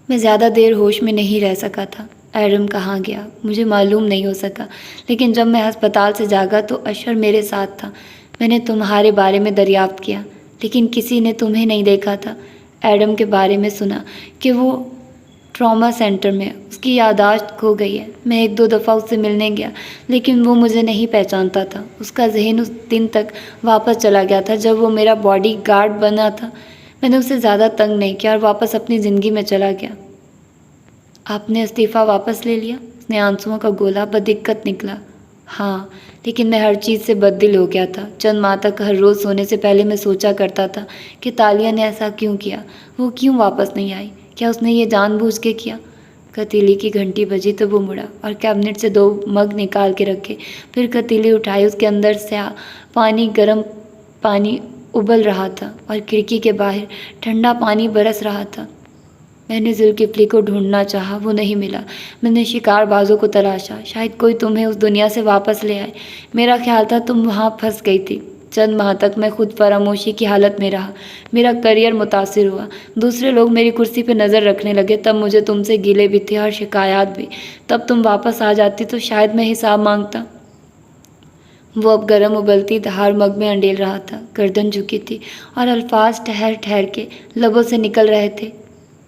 میں زیادہ دیر ہوش میں نہیں رہ سکا تھا۔ ایڈم کہاں گیا مجھے معلوم نہیں ہو سکا، لیکن جب میں ہسپتال سے جاگا تو اشر میرے ساتھ تھا۔ میں نے تمہارے بارے میں دریافت کیا، لیکن کسی نے تمہیں نہیں دیکھا تھا۔ ایڈم کے بارے میں سنا کہ وہ ٹراما سینٹر میں، اس کی یادداشت کھو گئی ہے۔ میں ایک دو دفعہ اس سے ملنے گیا، لیکن وہ مجھے نہیں پہچانتا تھا۔ اس کا ذہن اس دن تک واپس چلا گیا تھا جب وہ میرا باڈی گارڈ بنا تھا۔ میں نے اسے زیادہ تنگ نہیں کیا اور واپس اپنی زندگی میں چلا گیا۔ آپ نے استعفیٰ واپس لے لیا؟ اس نے آنسوؤں کا گولا بدقت نکلا۔ ہاں، لیکن میں ہر چیز سے بددل ہو گیا تھا۔ چند ماہ تک ہر روز سونے سے پہلے میں سوچا کرتا تھا کہ تالیہ نے ایسا کیوں کیا، وہ کیوں واپس نہیں آئی، کیا اس نے یہ جان بوجھ کے کیا؟ کتیلی کی گھنٹی بجی تو وہ مڑا اور کیبنٹ سے 2 مگ نکال کے رکھے، پھر کتیلی اٹھائی۔ اس کے اندر سیاہ پانی، گرم پانی ابل رہا تھا اور کھڑکی کے باہر ٹھنڈا پانی برس رہا تھا۔ میں نے ذوالفقار کو ڈھونڈنا چاہا، وہ نہیں ملا۔ میں نے شکار بازوں کو تلاشا، شاید کوئی تمہیں اس دنیا سے واپس لے آئے۔ میرا خیال تھا تم وہاں پھنس گئی تھی۔ چند ماہ تک میں خود فراموشی کی حالت میں رہا۔ میرا کیریئر متاثر ہوا، دوسرے لوگ میری کرسی پہ نظر رکھنے لگے۔ تب مجھے تم سے گلے بھی تھے اور شکایات بھی۔ تب تم واپس آ جاتی تو شاید میں حساب مانگتا۔ وہ اب گرم ابلتی دھار مگ میں انڈیل رہا تھا، گردن جھکی تھی اور الفاظ ٹھہر ٹھہر کے لبوں سے نکل رہے تھے۔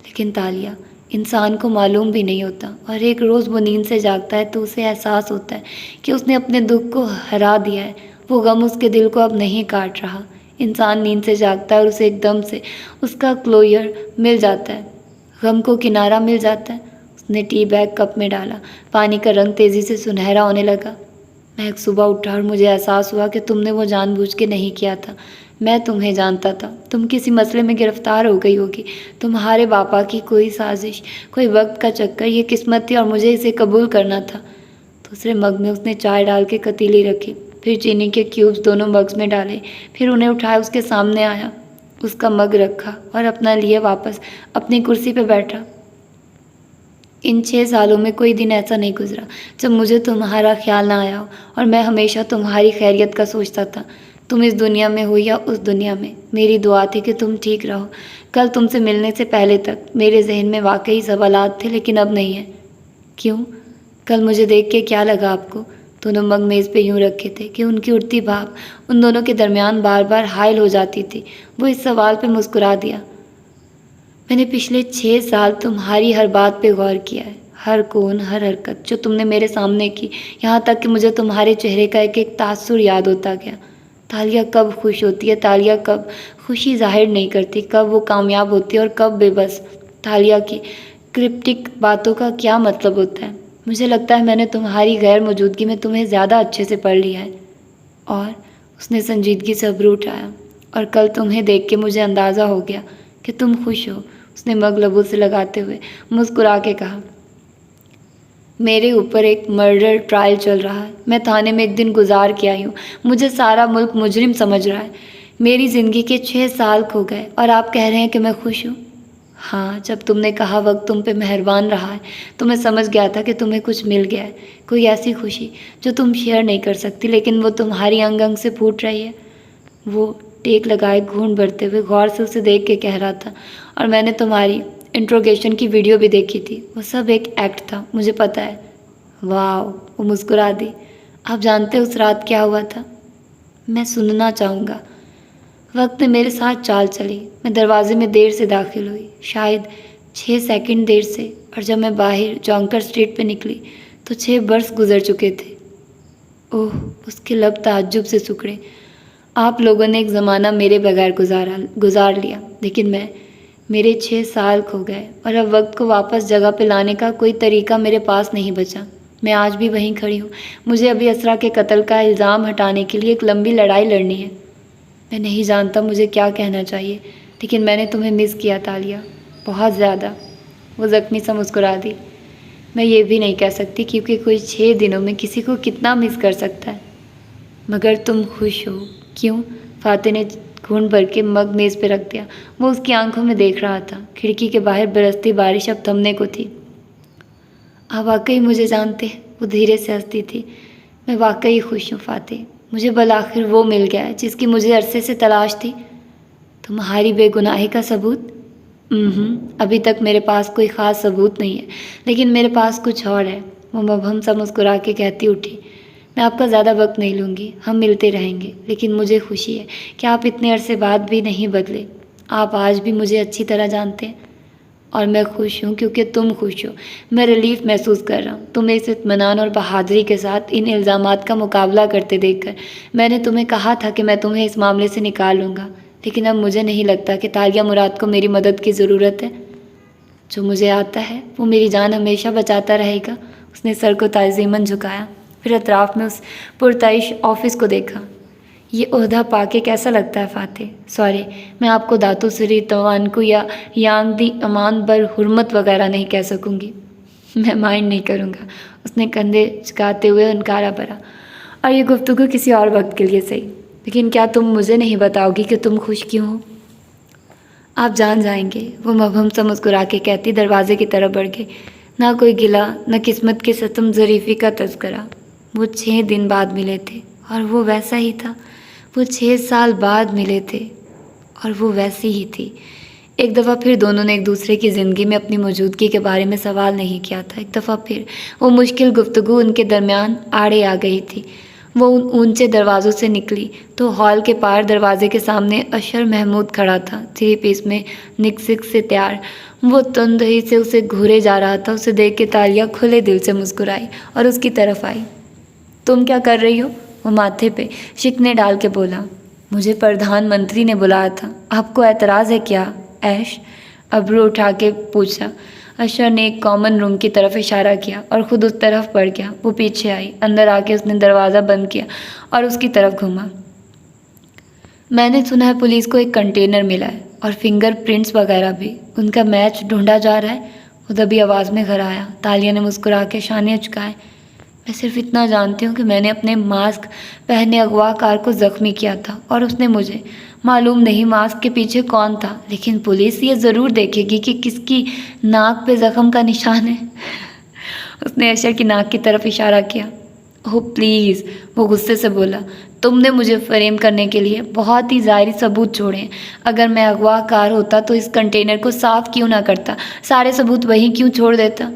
لیکن تالیہ، انسان کو معلوم بھی نہیں ہوتا، اور ایک روز وہ نیند سے جاگتا ہے تو اسے احساس ہوتا ہے کہ اس نے اپنے دکھ کو ہرا دیا ہے۔ وہ غم اس کے دل کو اب نہیں کاٹ رہا۔ انسان نیند سے جاگتا ہے اور اسے ایک دم سے اس کا کلوئر مل جاتا ہے، غم کو کنارہ مل جاتا ہے۔ اس نے ٹی بیگ کپ میں ڈالا، پانی کا رنگ تیزی سے سنہرا ہونے لگا۔ میں ایک صبح اٹھا اور مجھے احساس ہوا کہ تم نے وہ جان بوجھ کے نہیں کیا تھا۔ میں تمہیں جانتا تھا، تم کسی مسئلے میں گرفتار ہو گئی ہوگی، تمہارے باپا کی کوئی سازش، کوئی وقت کا چکر۔ یہ قسمت تھی اور مجھے اسے قبول کرنا تھا۔ دوسرے مگ میں اس نے چائے ڈال کے کتیلی رکھی، پھر چینی کے کیوبز دونوں مگز میں ڈالے، پھر انہیں اٹھایا، اس کے سامنے آیا، اس کا مگ رکھا اور اپنا لیے واپس اپنی کرسی پہ بیٹھا۔ ان 6 سالوں میں کوئی دن ایسا نہیں گزرا جب مجھے تمہارا خیال نہ آیا ہو، اور میں ہمیشہ تمہاری خیریت کا سوچتا تھا۔ تم اس دنیا میں ہو یا اس دنیا میں، میری دعا تھی کہ تم ٹھیک رہو۔ کل تم سے ملنے سے پہلے تک میرے ذہن میں واقعی سوالات تھے، لیکن اب نہیں ہیں۔ کیوں؟ کل مجھے دیکھ کے کیا لگا آپ کو؟ دونوں مگ میز پہ یوں رکھے تھے کہ ان کی اٹھتی بھاپ ان دونوں کے درمیان بار بار حائل ہو جاتی تھی۔ وہ اس سوال پہ مسکرا دیا۔ میں نے پچھلے 6 سال تمہاری ہر بات پہ غور کیا ہے، ہر کون، ہر حرکت جو تم نے میرے سامنے کی، یہاں تک کہ مجھے تمہارے چہرے کا ایک ایک تاثر یاد ہوتا گیا۔ تالیہ کب خوش ہوتی ہے، تالیہ کب خوشی ظاہر نہیں کرتی، کب وہ کامیاب ہوتی ہے اور کب بے بس۔ تالیہ کی کرپٹک باتوں کا کیا مطلب ہوتا ہے؟ مجھے لگتا ہے میں نے تمہاری غیر موجودگی میں تمہیں زیادہ اچھے سے پڑھ لیا ہے۔ اور اس نے سنجیدگی سے ابرو اٹھایا، اور کل تمہیں دیکھ کے مجھے اندازہ ہو گیا کہ تم خوش ہو۔ اس نے مگ لبوں سے لگاتے ہوئے مسکرا کے کہا، میرے اوپر ایک مرڈر ٹرائل چل رہا ہے، میں تھانے میں ایک دن گزار کے آئی ہوں، مجھے سارا ملک مجرم سمجھ رہا ہے۔ میری زندگی کے 6 سال کھو گئے اور آپ کہہ رہے ہیں کہ میں خوش ہوں؟ ہاں، جب تم نے کہا وقت تم پہ مہربان رہا ہے تو میں سمجھ گیا تھا کہ تمہیں کچھ مل گیا ہے، کوئی ایسی خوشی جو تم شیئر نہیں کر سکتی، لیکن وہ تمہاری انگ انگ سے پھوٹ رہی ہے۔ وہ ٹیک لگائے گھونٹ بھرتے ہوئے غور سے اسے دیکھ کے کہہ رہا تھا، اور میں نے تمہاری انٹروگیشن کی ویڈیو بھی دیکھی تھی، وہ سب ایک ایکٹ تھا، مجھے پتہ ہے۔ واو، وہ مسکرا دی۔ آپ جانتے اس رات کیا ہوا تھا؟ میں سننا چاہوں گا۔ وقت نے میرے ساتھ چال چلی۔ میں دروازے میں دیر سے داخل ہوئی، شاید 6 سیکنڈ دیر سے، اور جب میں باہر جونکر اسٹریٹ پہ نکلی تو 6 برس گزر چکے تھے۔ اوہ، اس کے لب تعجب سے سکڑے۔ آپ لوگوں نے ایک زمانہ میرے بغیر گزار لیا، لیکن میرے 6 سال کھو گئے، اور اب وقت کو واپس جگہ پہ لانے کا کوئی طریقہ میرے پاس نہیں بچا۔ میں آج بھی وہیں کھڑی ہوں۔ مجھے ابھی اسرا کے قتل کا الزام ہٹانے کے لیے ایک لمبی لڑائی لڑنی ہے۔ میں نہیں جانتا مجھے کیا کہنا چاہیے، لیکن میں نے تمہیں مس کیا تالیہ، بہت زیادہ۔ وہ زخمی سا مسکرا دی۔ میں یہ بھی نہیں کہہ سکتی کیونکہ کوئی 6 دنوں میں کسی کو کتنا مس کر سکتا ہے۔ مگر تم خوش ہو؟ کیوں؟ فاتح نے گھونٹ بھر کے مگ میز پہ رکھ دیا۔ وہ اس کی آنکھوں میں دیکھ رہا تھا۔ کھڑکی کے باہر برستی بارش اب تھمنے کو تھی۔ آپ واقعی مجھے جانتے ہیں؟ وہ دھیرے سے ہنستی تھی۔ میں واقعی خوش ہوں فاتح، مجھے بالآخر وہ مل گیا ہے جس کی مجھے عرصے سے تلاش تھی۔ تمہاری بے گناہی کا ثبوت؟ ابھی تک میرے پاس کوئی خاص ثبوت نہیں ہے، لیکن میرے پاس کچھ اور ہے، وہ مبہم سا مسکرا کے کہتی اٹھی۔ میں آپ کا زیادہ وقت نہیں لوں گی، ہم ملتے رہیں گے، لیکن مجھے خوشی ہے کہ آپ اتنے عرصے بعد بھی نہیں بدلے۔ آپ آج بھی مجھے اچھی طرح جانتے ہیں، اور میں خوش ہوں کیونکہ تم خوش ہو۔ میں ریلیف محسوس کر رہا ہوں تمہیں اس اطمینان اور بہادری کے ساتھ ان الزامات کا مقابلہ کرتے دیکھ کر۔ میں نے تمہیں کہا تھا کہ میں تمہیں اس معاملے سے نکال لوں گا، لیکن اب مجھے نہیں لگتا کہ تالیہ مراد کو میری مدد کی ضرورت ہے۔ جو مجھے آتا ہے وہ میری جان ہمیشہ بچاتا رہے گا۔ اس نے سر کو تعظیماً جھکایا، پھر اطراف میں اس پرتعیش آفس کو دیکھا۔ یہ عہدہ پا کے کیسا لگتا ہے فاتح؟ سوری، میں آپ کو داتو سری توانکو یا یانگ دی امان بر حرمت وغیرہ نہیں کہہ سکوں گی۔ میں مائنڈ نہیں کروں گا، اس نے کندھے جھکاتے ہوئے انکارا بھرا۔ اور یہ گفتگو کسی اور وقت کے لیے صحیح، لیکن کیا تم مجھے نہیں بتاؤ گی کہ تم خوش کیوں ہو؟ آپ جان جائیں گے، وہ مبہم سا مسکرا کے کہتی دروازے کی طرف بڑھ گئی۔ نہ کوئی گلہ، نہ قسمت کے ستم ظریفی کا تذکرہ۔ وہ 6 دن بعد ملے تھے اور وہ ویسا ہی تھا۔ وہ 6 سال بعد ملے تھے اور وہ ویسی ہی تھی۔ ایک دفعہ پھر دونوں نے ایک دوسرے کی زندگی میں اپنی موجودگی کے بارے میں سوال نہیں کیا تھا۔ ایک دفعہ پھر وہ مشکل گفتگو ان کے درمیان آڑے آ گئی تھی۔ وہ ان اونچے دروازوں سے نکلی تو ہال کے پار دروازے کے سامنے اشر محمود کھڑا تھا، 3 پیس میں نکسک سے تیار۔ وہ تندہی سے اسے گھورے جا رہا تھا۔ اسے دیکھ کے تالیہ کھلے دل سے مسکرائی اور اس کی طرف آئی۔ تم کیا کر رہی ہو؟ وہ ماتھے پہ شکنے ڈال کے بولا۔ مجھے پردھان منتری نے بلایا تھا، آپ کو اعتراض ہے کیا؟ ایش ابرو اٹھا کے پوچھا۔ اشر نے ایک کامن روم کی طرف اشارہ کیا اور خود اس طرف بڑھ گیا۔ وہ پیچھے آئی، اندر آ کے اس نے دروازہ بند کیا اور اس کی طرف گھوما۔ میں نے سنا ہے پولیس کو ایک کنٹینر ملا ہے اور فنگر پرنٹس وغیرہ بھی، ان کا میچ ڈھونڈا جا رہا ہے۔ وہ دبی آواز میں گھر آیا۔ تالیہ نے مسکرا کے شانے اچکائے۔ میں صرف اتنا جانتی ہوں کہ میں نے اپنے ماسک پہنے اغوا کار کو زخمی کیا تھا اور اس نے مجھے، معلوم نہیں ماسک کے پیچھے کون تھا، لیکن پولیس یہ ضرور دیکھے گی کہ کس کی ناک پہ زخم کا نشان ہے۔ اس نے اشر کی ناک کی طرف اشارہ کیا۔ اوہ پلیز، وہ غصے سے بولا، تم نے مجھے فریم کرنے کے لیے بہت ہی ظاہری ثبوت چھوڑے ہیں۔ اگر میں اغوا کار ہوتا تو اس کنٹینر کو صاف کیوں نہ کرتا، سارے ثبوت وہیں کیوں چھوڑ دیتا؟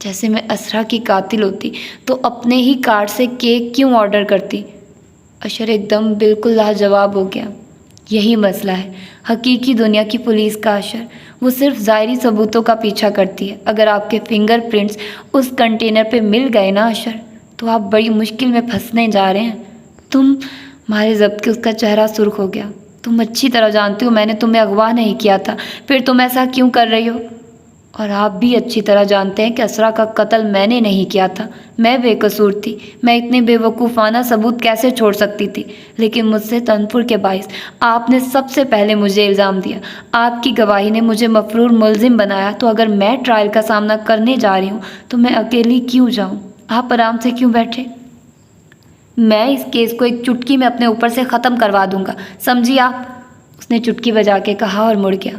جیسے میں اسرا کی قاتل ہوتی تو اپنے ہی کارٹ سے کیک کیوں آرڈر کرتی؟ اشر ایک دم بالکل لاجواب ہو گیا۔ یہی مسئلہ ہے حقیقی دنیا کی پولیس کا اشر، وہ صرف ظاہری ثبوتوں کا پیچھا کرتی ہے۔ اگر آپ کے فنگر پرنٹس اس کنٹینر پہ مل گئے نا اشر، تو آپ بڑی مشکل میں پھنسنے جا رہے ہیں۔ تم، مارے ضبط کے اس کا چہرہ سرخ ہو گیا، تم اچھی طرح جانتی ہو میں نے تمہیں اغوا نہیں کیا تھا، پھر تم ایسا کیوں کر رہی ہو؟ اور آپ بھی اچھی طرح جانتے ہیں کہ اسرا کا قتل میں نے نہیں کیا تھا، میں بے قصور تھی۔ میں اتنے بے وقوفانہ ثبوت کیسے چھوڑ سکتی تھی؟ لیکن مجھ سے تنفر کے باعث آپ نے سب سے پہلے مجھے الزام دیا۔ آپ کی گواہی نے مجھے مفرور ملزم بنایا، تو اگر میں ٹرائل کا سامنا کرنے جا رہی ہوں تو میں اکیلی کیوں جاؤں؟ آپ آرام سے کیوں بیٹھے؟ میں اس کیس کو ایک چٹکی میں اپنے اوپر سے ختم کروا دوں گا، سمجھی آپ؟ اس نے چٹکی بجا کے کہا اور مڑ گیا۔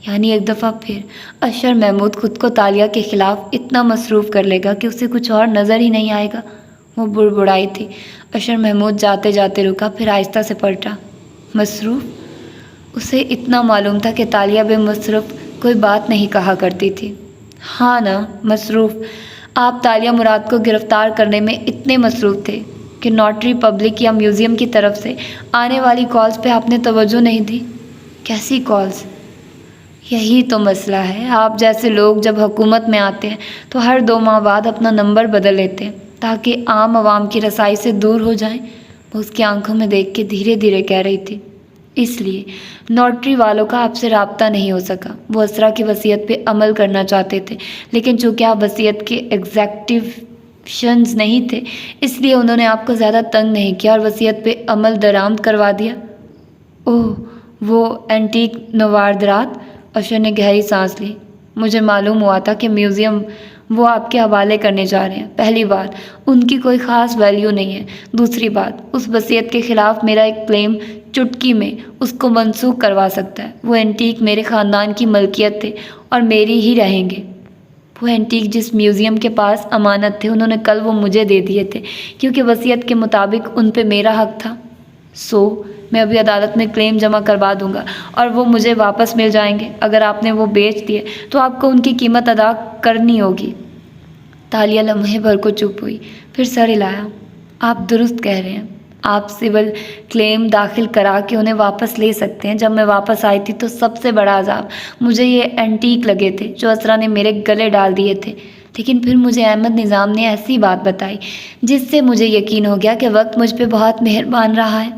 یعنی ایک دفعہ پھر اشر محمود خود کو تالیہ کے خلاف اتنا مصروف کر لے گا کہ اسے کچھ اور نظر ہی نہیں آئے گا۔ وہ بڑبڑائی تھی۔ اشر محمود جاتے جاتے رکا، پھر آہستہ سے پلٹا۔ مصروف؟ اسے اتنا معلوم تھا کہ تالیہ بے مصرف کوئی بات نہیں کہا کرتی تھی۔ ہاں نا، مصروف۔ آپ تالیہ مراد کو گرفتار کرنے میں اتنے مصروف تھے کہ نوٹری پبلک یا میوزیم کی طرف سے آنے والی کالز پہ آپ نے توجہ نہیں دی۔ کیسی کالز؟ یہی تو مسئلہ ہے، آپ جیسے لوگ جب حکومت میں آتے ہیں تو ہر 2 ماہ بعد اپنا نمبر بدل لیتے ہیں تاکہ عام عوام کی رسائی سے دور ہو جائیں۔ وہ اس کی آنکھوں میں دیکھ کے دھیرے دھیرے کہہ رہی تھی، اس لیے نوٹری والوں کا آپ سے رابطہ نہیں ہو سکا۔ وہ اسرا کی وصیت پہ عمل کرنا چاہتے تھے، لیکن چونکہ آپ وصیت کے ایگزیکٹیوشنز نہیں تھے، اس لیے انہوں نے آپ کو زیادہ تنگ نہیں کیا اور وصیت پہ عمل درآمد کروا دیا۔ اوہ، وہ اینٹیک نوادرات؟ اشر نے گہری سانس لی۔ مجھے معلوم ہوا تھا کہ میوزیم وہ آپ کے حوالے کرنے جا رہے ہیں۔ پہلی بات، ان کی کوئی خاص ویلیو نہیں ہے۔ دوسری بات، اس وصیت کے خلاف میرا ایک کلیم چٹکی میں اس کو منسوخ کروا سکتا ہے۔ وہ اینٹیک میرے خاندان کی ملکیت تھے اور میری ہی رہیں گے۔ وہ اینٹیک جس میوزیم کے پاس امانت تھے، انہوں نے کل وہ مجھے دے دیے تھے کیونکہ وصیت کے مطابق ان پہ میرا حق تھا۔ میں ابھی عدالت میں کلیم جمع کروا دوں گا اور وہ مجھے واپس مل جائیں گے۔ اگر آپ نے وہ بیچ دیے تو آپ کو ان کی قیمت ادا کرنی ہوگی۔ تالیہ لمحے بھر کو چپ ہوئی، پھر سر ہلایا۔ آپ درست کہہ رہے ہیں، آپ سول کلیم داخل کرا کے انہیں واپس لے سکتے ہیں۔ جب میں واپس آئی تھی تو سب سے بڑا عذاب مجھے یہ اینٹیک لگے تھے جو اسرا نے میرے گلے ڈال دیے تھے، لیکن پھر مجھے احمد نظام نے ایسی بات بتائی جس سے مجھے یقین ہو گیا کہ وقت مجھ پہ بہت مہربان رہا ہے۔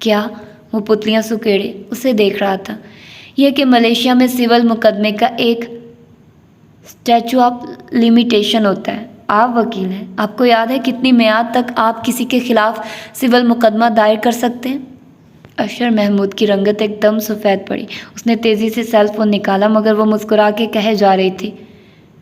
کیا؟ وہ پتلیاں سکیڑے اسے دیکھ رہا تھا۔ یہ کہ ملیشیا میں سول مقدمے کا ایک اسٹیچو آف لیمیٹیشن ہوتا ہے۔ آپ وکیل ہیں، آپ کو یاد ہے کتنی میعاد تک آپ کسی کے خلاف سول مقدمہ دائر کر سکتے ہیں؟ اشر محمود کی رنگت ایک دم سفید پڑی۔ اس نے تیزی سے سیل فون نکالا، مگر وہ مسکرا کے کہے جا رہی تھی۔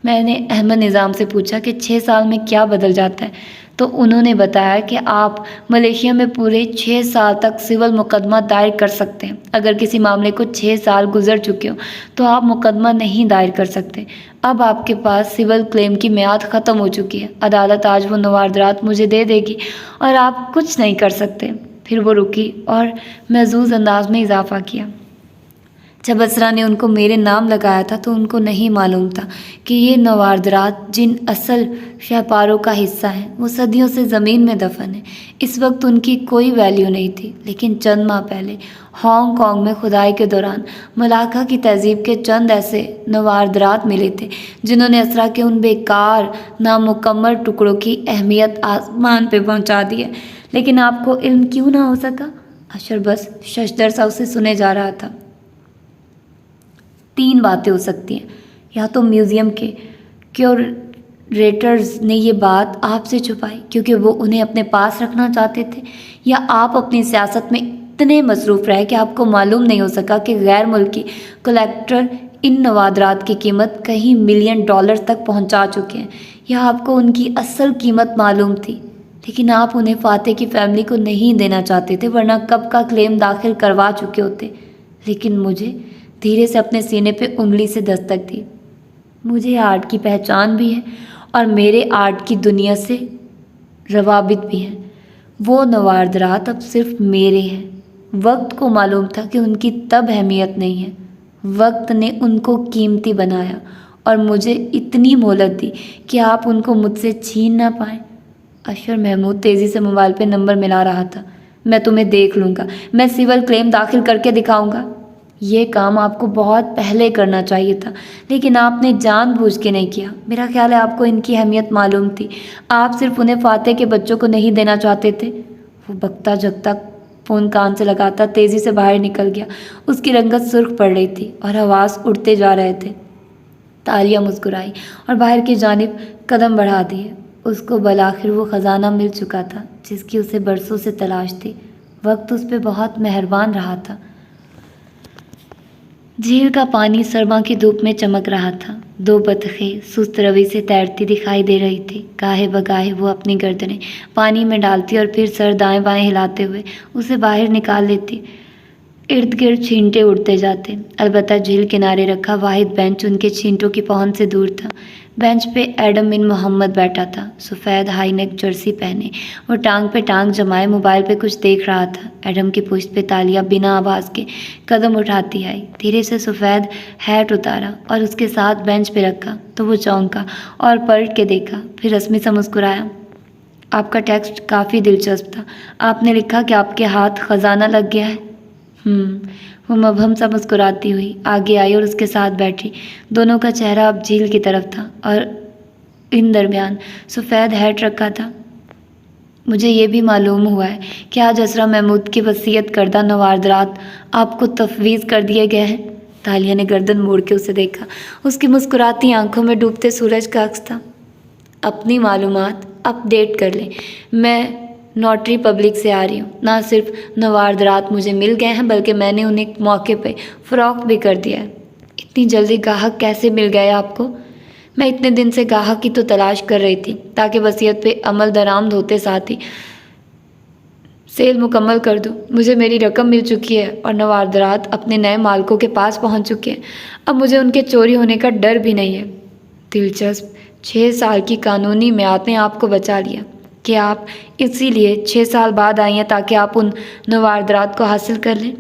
میں نے احمد نظام سے پوچھا کہ 6 سال میں کیا بدل جاتا ہے، تو انہوں نے بتایا کہ آپ ملیشیا میں پورے 6 سال تک سول مقدمہ دائر کر سکتے ہیں۔ اگر کسی معاملے کو 6 سال گزر چکے ہوں تو آپ مقدمہ نہیں دائر کر سکتے۔ اب آپ کے پاس سول کلیم کی میعاد ختم ہو چکی ہے۔ عدالت آج وہ نوادرات مجھے دے دے گی اور آپ کچھ نہیں کر سکتے۔ پھر وہ رکی اور محظوظ انداز میں اضافہ کیا، جب اسرا نے ان کو میرے نام لگایا تھا تو ان کو نہیں معلوم تھا کہ یہ نوادرات جن اصل شہپاروں کا حصہ ہیں وہ صدیوں سے زمین میں دفن ہیں۔ اس وقت ان کی کوئی ویلیو نہیں تھی، لیکن چند ماہ پہلے ہانگ کانگ میں کھدائی کے دوران ملاکا کی تہذیب کے چند ایسے نوادرات ملے تھے جنہوں نے اسرا کے ان بیکار نامکمل ٹکڑوں کی اہمیت آسمان پہ پہنچا دی ہے۔ لیکن آپ کو علم کیوں نہ ہو سکا؟ اشر بس ششدر سا اسے سنے جا رہا تھا۔ 3 باتیں ہو سکتی ہیں، یا تو میوزیم کے کیوریٹرز نے یہ بات آپ سے چھپائی کیونکہ وہ انہیں اپنے پاس رکھنا چاہتے تھے، یا آپ اپنی سیاست میں اتنے مصروف رہے کہ آپ کو معلوم نہیں ہو سکا کہ غیر ملکی کلیکٹر ان نوادرات کی قیمت کئی ملین ڈالر تک پہنچا چکے ہیں، یا آپ کو ان کی اصل قیمت معلوم تھی لیکن آپ انہیں فاتح کی فیملی کو نہیں دینا چاہتے تھے، ورنہ کب کا کلیم داخل کروا چکے ہوتے۔ لیکن مجھے دھیرے سے اپنے سینے پہ انگلی سے دستک دی۔ مجھے آرٹ کی پہچان بھی ہے اور میرے آرٹ کی دنیا سے روابط بھی ہیں۔ وہ نوادرات اب صرف میرے ہیں۔ وقت کو معلوم تھا کہ ان کی تب اہمیت نہیں ہے۔ وقت نے ان کو قیمتی بنایا اور مجھے اتنی مہلت دی کہ آپ ان کو مجھ سے چھین نہ پائیں۔ اشر محمود تیزی سے موبائل پہ نمبر ملا رہا تھا۔ میں تمہیں دیکھ لوں گا، میں سول کلیم داخل کر کے دکھاؤں گا۔ یہ کام آپ کو بہت پہلے کرنا چاہیے تھا، لیکن آپ نے جان بوجھ کے نہیں کیا۔ میرا خیال ہے آپ کو ان کی اہمیت معلوم تھی، آپ صرف انہیں فاتح کے بچوں کو نہیں دینا چاہتے تھے۔ وہ بکتا جگتا فون کان سے لگاتا تیزی سے باہر نکل گیا۔ اس کی رنگت سرخ پڑ رہی تھی اور حواس اڑتے جا رہے تھے۔ تالیہ مسکرائی اور باہر کی جانب قدم بڑھا دیے۔ اس کو بالآخر وہ خزانہ مل چکا تھا جس کی اسے برسوں سے تلاش تھی۔ وقت اس پہ بہت مہربان رہا تھا۔ جھیل کا پانی سرما کی دھوپ میں چمک رہا تھا۔ 2 بطخیں سست روی سے تیرتی دکھائی دے رہی تھی۔ گاہے بگاہے وہ اپنی گردنیں پانی میں ڈالتی اور پھر سر دائیں بائیں ہلاتے ہوئے اسے باہر نکال لیتی۔ ارد گرد چھینٹے اڑتے جاتے، البتہ جھیل کنارے رکھا واحد بینچ ان کے چھینٹوں کی پہنچ سے دور تھا۔ بینچ پہ ایڈم بن محمد بیٹھا تھا، سفید ہائی نیک جرسی پہنے، وہ ٹانگ پہ ٹانگ جمائے موبائل پہ کچھ دیکھ رہا تھا۔ ایڈم کی پشت پہ تالیہ بنا آواز کے قدم اٹھاتی آئی، دھیرے سے سفید ہیٹ اتارا اور اس کے ساتھ بینچ پہ رکھا تو وہ چونکا اور پلٹ کے دیکھا، پھر رسمی سا مسکرایا۔ آپ کا ٹیکسٹ کافی دلچسپ تھا، آپ نے لکھا کہ آپ کے ہاتھ خزانہ لگ گیا ہے۔ وہ مبہم سا مسکراتی ہوئی آگے آئی اور اس کے ساتھ بیٹھی۔ دونوں کا چہرہ اب جھیل کی طرف تھا اور ان درمیان سفید ہیٹ رکھا تھا۔ مجھے یہ بھی معلوم ہوا ہے کہ آج اسرا محمود کی وصیت کردہ نواردرات آپ کو تفویض کر دیے گئے ہیں۔ تالیہ نے گردن موڑ کے اسے دیکھا، اس کی مسکراتی آنکھوں میں ڈوبتے سورج کا عکس تھا۔ اپنی معلومات اپ ڈیٹ کر لیں، میں نوٹری پبلک سے آ رہی ہوں۔ نہ صرف نواردرات مجھے مل گئے ہیں بلکہ میں نے انہیں موقع پہ فروخت بھی کر دیا ہے۔ اتنی جلدی گاہک کیسے مل گئے آپ کو؟ میں اتنے دن سے گاہک کی تو تلاش کر رہی تھی تاکہ وصیت پہ عمل درآمد ہوتے ساتھ ہی سیل مکمل کر دوں۔ مجھے میری رقم مل چکی ہے اور نواردرات اپنے نئے مالکوں کے پاس پہنچ چکے ہیں۔ اب مجھے ان کے چوری ہونے کا ڈر بھی نہیں ہے۔ دلچسپ، 6 سال کی قانونی میعاد نے آپ کو بچا لیا کہ آپ اسی لیے 6 سال بعد آئی ہیں تاکہ آپ ان نواردرات کو حاصل کر لیں۔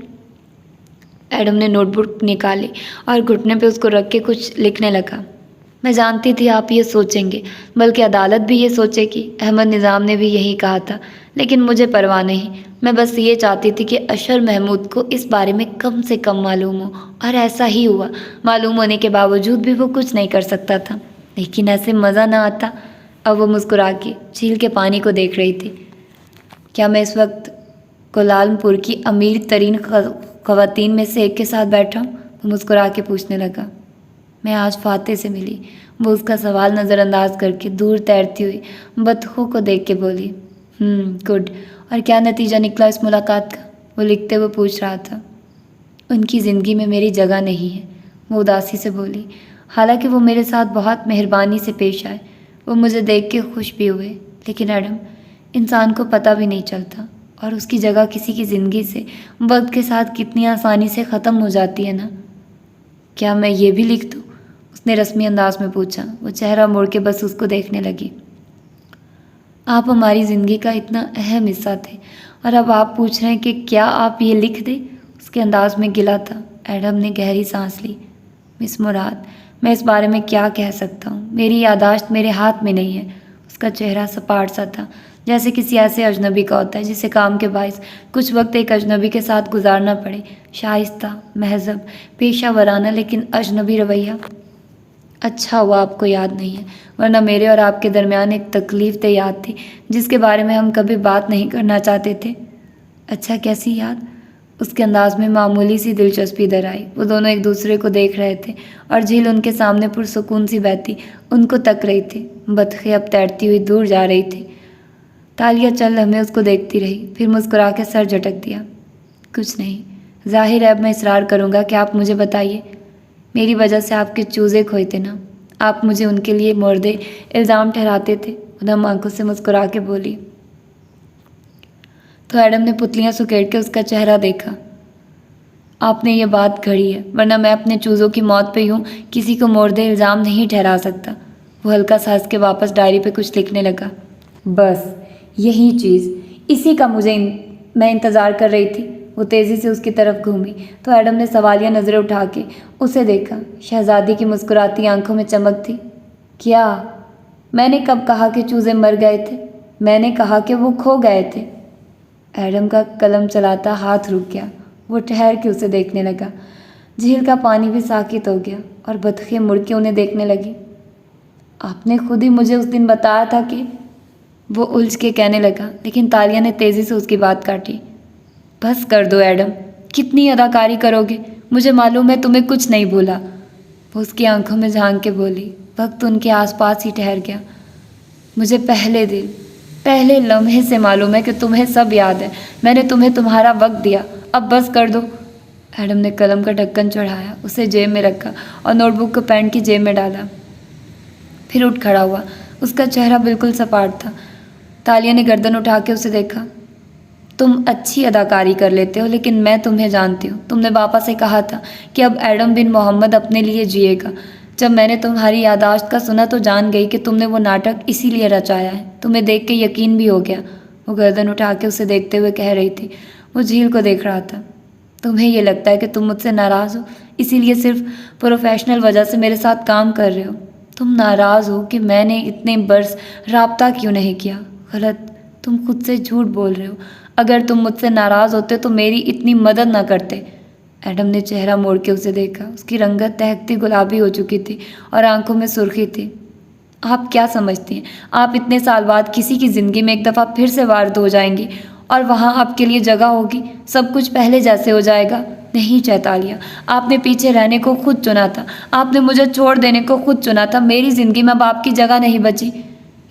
ایڈم نے نوٹ بک نکالی اور گھٹنے پہ اس کو رکھ کے کچھ لکھنے لگا۔ میں جانتی تھی آپ یہ سوچیں گے، بلکہ عدالت بھی یہ سوچے گی، احمد نظام نے بھی یہی کہا تھا، لیکن مجھے پرواہ نہیں۔ میں بس یہ چاہتی تھی کہ اشر محمود کو اس بارے میں کم سے کم معلوم ہو، اور ایسا ہی ہوا۔ معلوم ہونے کے باوجود بھی وہ کچھ نہیں کر سکتا تھا، لیکن ایسے مزہ نہ آتا۔ اب وہ مسکرا کے جھیل کے پانی کو دیکھ رہی تھی۔ کیا میں اس وقت کولالم پور کی امیر ترین خواتین میں سے ایک کے ساتھ بیٹھا ہوں؟ وہ مسکرا کے پوچھنے لگا۔ میں آج فاتح سے ملی، وہ اس کا سوال نظر انداز کر کے دور تیرتی ہوئی بطخوں کو دیکھ کے بولی۔ گڈ، اور کیا نتیجہ نکلا اس ملاقات کا؟ وہ لکھتے ہوئے پوچھ رہا تھا۔ ان کی زندگی میں میری جگہ نہیں ہے، وہ اداسی سے بولی، حالانکہ وہ میرے ساتھ بہت مہربانی سے پیش آئے، وہ مجھے دیکھ کے خوش بھی ہوئے، لیکن ایڈم، انسان کو پتہ بھی نہیں چلتا اور اس کی جگہ کسی کی زندگی سے وقت کے ساتھ کتنی آسانی سے ختم ہو جاتی ہے نا۔ کیا میں یہ بھی لکھ دوں؟ اس نے رسمی انداز میں پوچھا۔ وہ چہرہ موڑ کے بس اس کو دیکھنے لگی۔ آپ ہماری زندگی کا اتنا اہم حصہ تھے اور اب آپ پوچھ رہے ہیں کہ کیا آپ یہ لکھ دیں؟ اس کے انداز میں گلا تھا۔ ایڈم نے گہری سانس لی۔ مس مراد، میں اس بارے میں کیا کہہ سکتا ہوں؟ میری یادداشت میرے ہاتھ میں نہیں ہے۔ اس کا چہرہ سپاٹ سا تھا، جیسے کسی ایسے اجنبی کا ہوتا ہے جسے کام کے باعث کچھ وقت ایک اجنبی کے ساتھ گزارنا پڑے۔ شائستہ، مہذب، پیشہ ورانہ لیکن اجنبی رویہ۔ اچھا ہوا آپ کو یاد نہیں ہے، ورنہ میرے اور آپ کے درمیان ایک تکلیف دہ یاد تھی جس کے بارے میں ہم کبھی بات نہیں کرنا چاہتے تھے۔ اچھا، کیسی یاد؟ اس کے انداز میں معمولی سی دلچسپی در آئی۔ وہ دونوں ایک دوسرے کو دیکھ رہے تھے اور جھیل ان کے سامنے پرسکون سی بہتی ان کو تک رہی تھی۔ بطخیں اب تیرتی ہوئی دور جا رہی تھی۔ تالیہ چند لمحے اس کو دیکھتی رہی، پھر مسکرا کے سر جھٹک دیا۔ کچھ نہیں، ظاہر ہے اب میں اصرار کروں گا کہ آپ مجھے بتائیے۔ میری وجہ سے آپ کے چوزے کھوئے تھے نا، آپ مجھے ان کے لیے مورد الزام ٹھہراتے تھے۔ ادھم آنکھوں سے مسکرا کے بولی۔ تو ایڈم نے پتلیاں سکیڑ کے اس کا چہرہ دیکھا۔ آپ نے یہ بات گھڑی ہے، ورنہ میں اپنے چوزوں کی موت پہ یوں کسی کو مورد الزام نہیں ٹھہرا سکتا۔ وہ ہلکا سا ہنس کے واپس ڈائری پہ کچھ لکھنے لگا۔ بس یہی چیز، اسی کا میں انتظار کر رہی تھی۔ وہ تیزی سے اس کی طرف گھومی تو ایڈم نے سوالیہ نظریں اٹھا کے اسے دیکھا۔ شہزادی کی مسکراتی آنکھوں میں چمک تھی۔ کیا؟ میں نے کب کہا کہ چوزے مر گئے تھے؟ میں نے کہا کہ وہ کھو گئے تھے۔ ایڈم کا قلم چلاتا ہاتھ رک گیا۔ وہ ٹھہر کے اسے دیکھنے لگا۔ جھیل کا پانی بھی ساکت ہو گیا اور بطخیں مڑ کے انہیں دیکھنے لگی۔ آپ نے خود ہی مجھے اس دن بتایا تھا کہ… وہ الجھ کے کہنے لگا، لیکن تالیہ نے تیزی سے اس کی بات کاٹی۔ بس کر دو ایڈم، کتنی اداکاری کرو گے؟ مجھے معلوم ہے تمہیں کچھ نہیں بھولا۔ وہ اس کی آنکھوں میں جھانک کے بولی۔ وقت ان کے آس پاس ہی ٹھہر گیا۔ مجھے پہلے لمحے سے معلوم ہے کہ تمہیں سب یاد ہے۔ میں نے تمہیں تمہارا وقت دیا، اب بس کر دو۔ ایڈم نے قلم کا ڈھکن چڑھایا، اسے جیب میں رکھا اور نوٹ بک کو پینٹ کی جیب میں ڈالا۔ پھر اٹھ کھڑا ہوا۔ اس کا چہرہ بالکل سپاٹ تھا۔ تالیہ نے گردن اٹھا کے اسے دیکھا۔ تم اچھی اداکاری کر لیتے ہو، لیکن میں تمہیں جانتی ہوں۔ تم نے پاپا سے کہا تھا کہ اب ایڈم بن محمد اپنے لیے جیے گا۔ جب میں نے تمہاری یادداشت کا سنا تو جان گئی کہ تم نے وہ ناٹک اسی لیے رچایا ہے۔ تمہیں دیکھ کے یقین بھی ہو گیا۔ وہ گردن اٹھا کے اسے دیکھتے ہوئے کہہ رہی تھی۔ وہ جھیل کو دیکھ رہا تھا۔ تمہیں یہ لگتا ہے کہ تم مجھ سے ناراض ہو، اسی لیے صرف پروفیشنل وجہ سے میرے ساتھ کام کر رہے ہو۔ تم ناراض ہو کہ میں نے اتنے برس رابطہ کیوں نہیں کیا۔ غلط، تم خود سے جھوٹ بول رہے ہو۔ اگر تم مجھ سے ناراض ہوتے تو میری اتنی مدد نہ کرتے۔ ایڈم نے چہرہ موڑ کے اسے دیکھا۔ اس کی رنگت دہکتی گلابی ہو چکی تھی اور آنکھوں میں سرخی تھی۔ آپ کیا سمجھتی ہیں آپ اتنے سال بعد کسی کی زندگی میں ایک دفعہ پھر سے وارد ہو جائیں گی اور وہاں آپ کے لیے جگہ ہوگی، سب کچھ پہلے جیسے ہو جائے گا؟ نہیں چیتالیہ، آپ نے پیچھے رہنے کو خود چنا تھا، آپ نے مجھے چھوڑ دینے کو خود چنا تھا۔ میری زندگی میں اب آپ کی جگہ نہیں بچی۔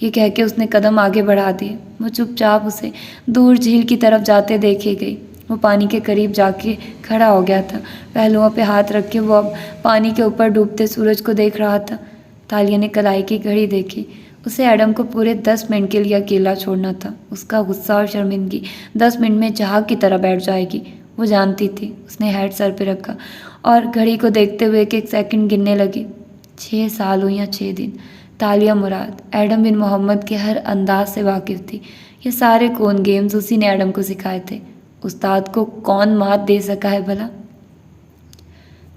یہ کہہ کے اس نے قدم آگے بڑھا دیے۔ وہ چپ چاپ اسے دور جھیل کی طرف جاتے دیکھے گئی۔ وہ پانی کے قریب جا کے کھڑا ہو گیا تھا۔ پہلوؤں پہ ہاتھ رکھ کے وہ اب پانی کے اوپر ڈوبتے سورج کو دیکھ رہا تھا۔ تالیہ نے کلائی کی گھڑی دیکھی۔ اسے ایڈم کو پورے 10 منٹ کے لیے اکیلا چھوڑنا تھا۔ اس کا غصہ اور شرمندگی 10 منٹ میں جہاز کی طرح بیٹھ جائے گی، وہ جانتی تھی۔ اس نے ہیڈ سر پہ رکھا اور گھڑی کو دیکھتے ہوئے ایک سیکنڈ گننے لگی۔ 6 سال ہو یا 6 دن۔ تالیہ مراد ایڈم بن محمد کے ہر انداز سے واقف تھی۔ یہ سارے کون گیمز اسی نے ایڈم کو سکھائے تھے۔ استاد کو کون مات دے سکا ہے بھلا؟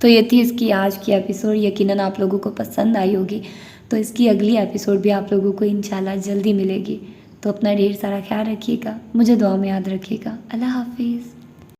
تو یہ تھی اس کی آج کی ایپیسوڈ۔ یقیناً آپ لوگوں کو پسند آئی ہوگی، تو اس کی اگلی ایپیسوڈ بھی آپ لوگوں کو انشاءاللہ جلدی ملے گی۔ تو اپنا ڈھیر سارا خیال رکھیے گا، مجھے دعا میں یاد رکھیے گا۔ اللہ حافظ۔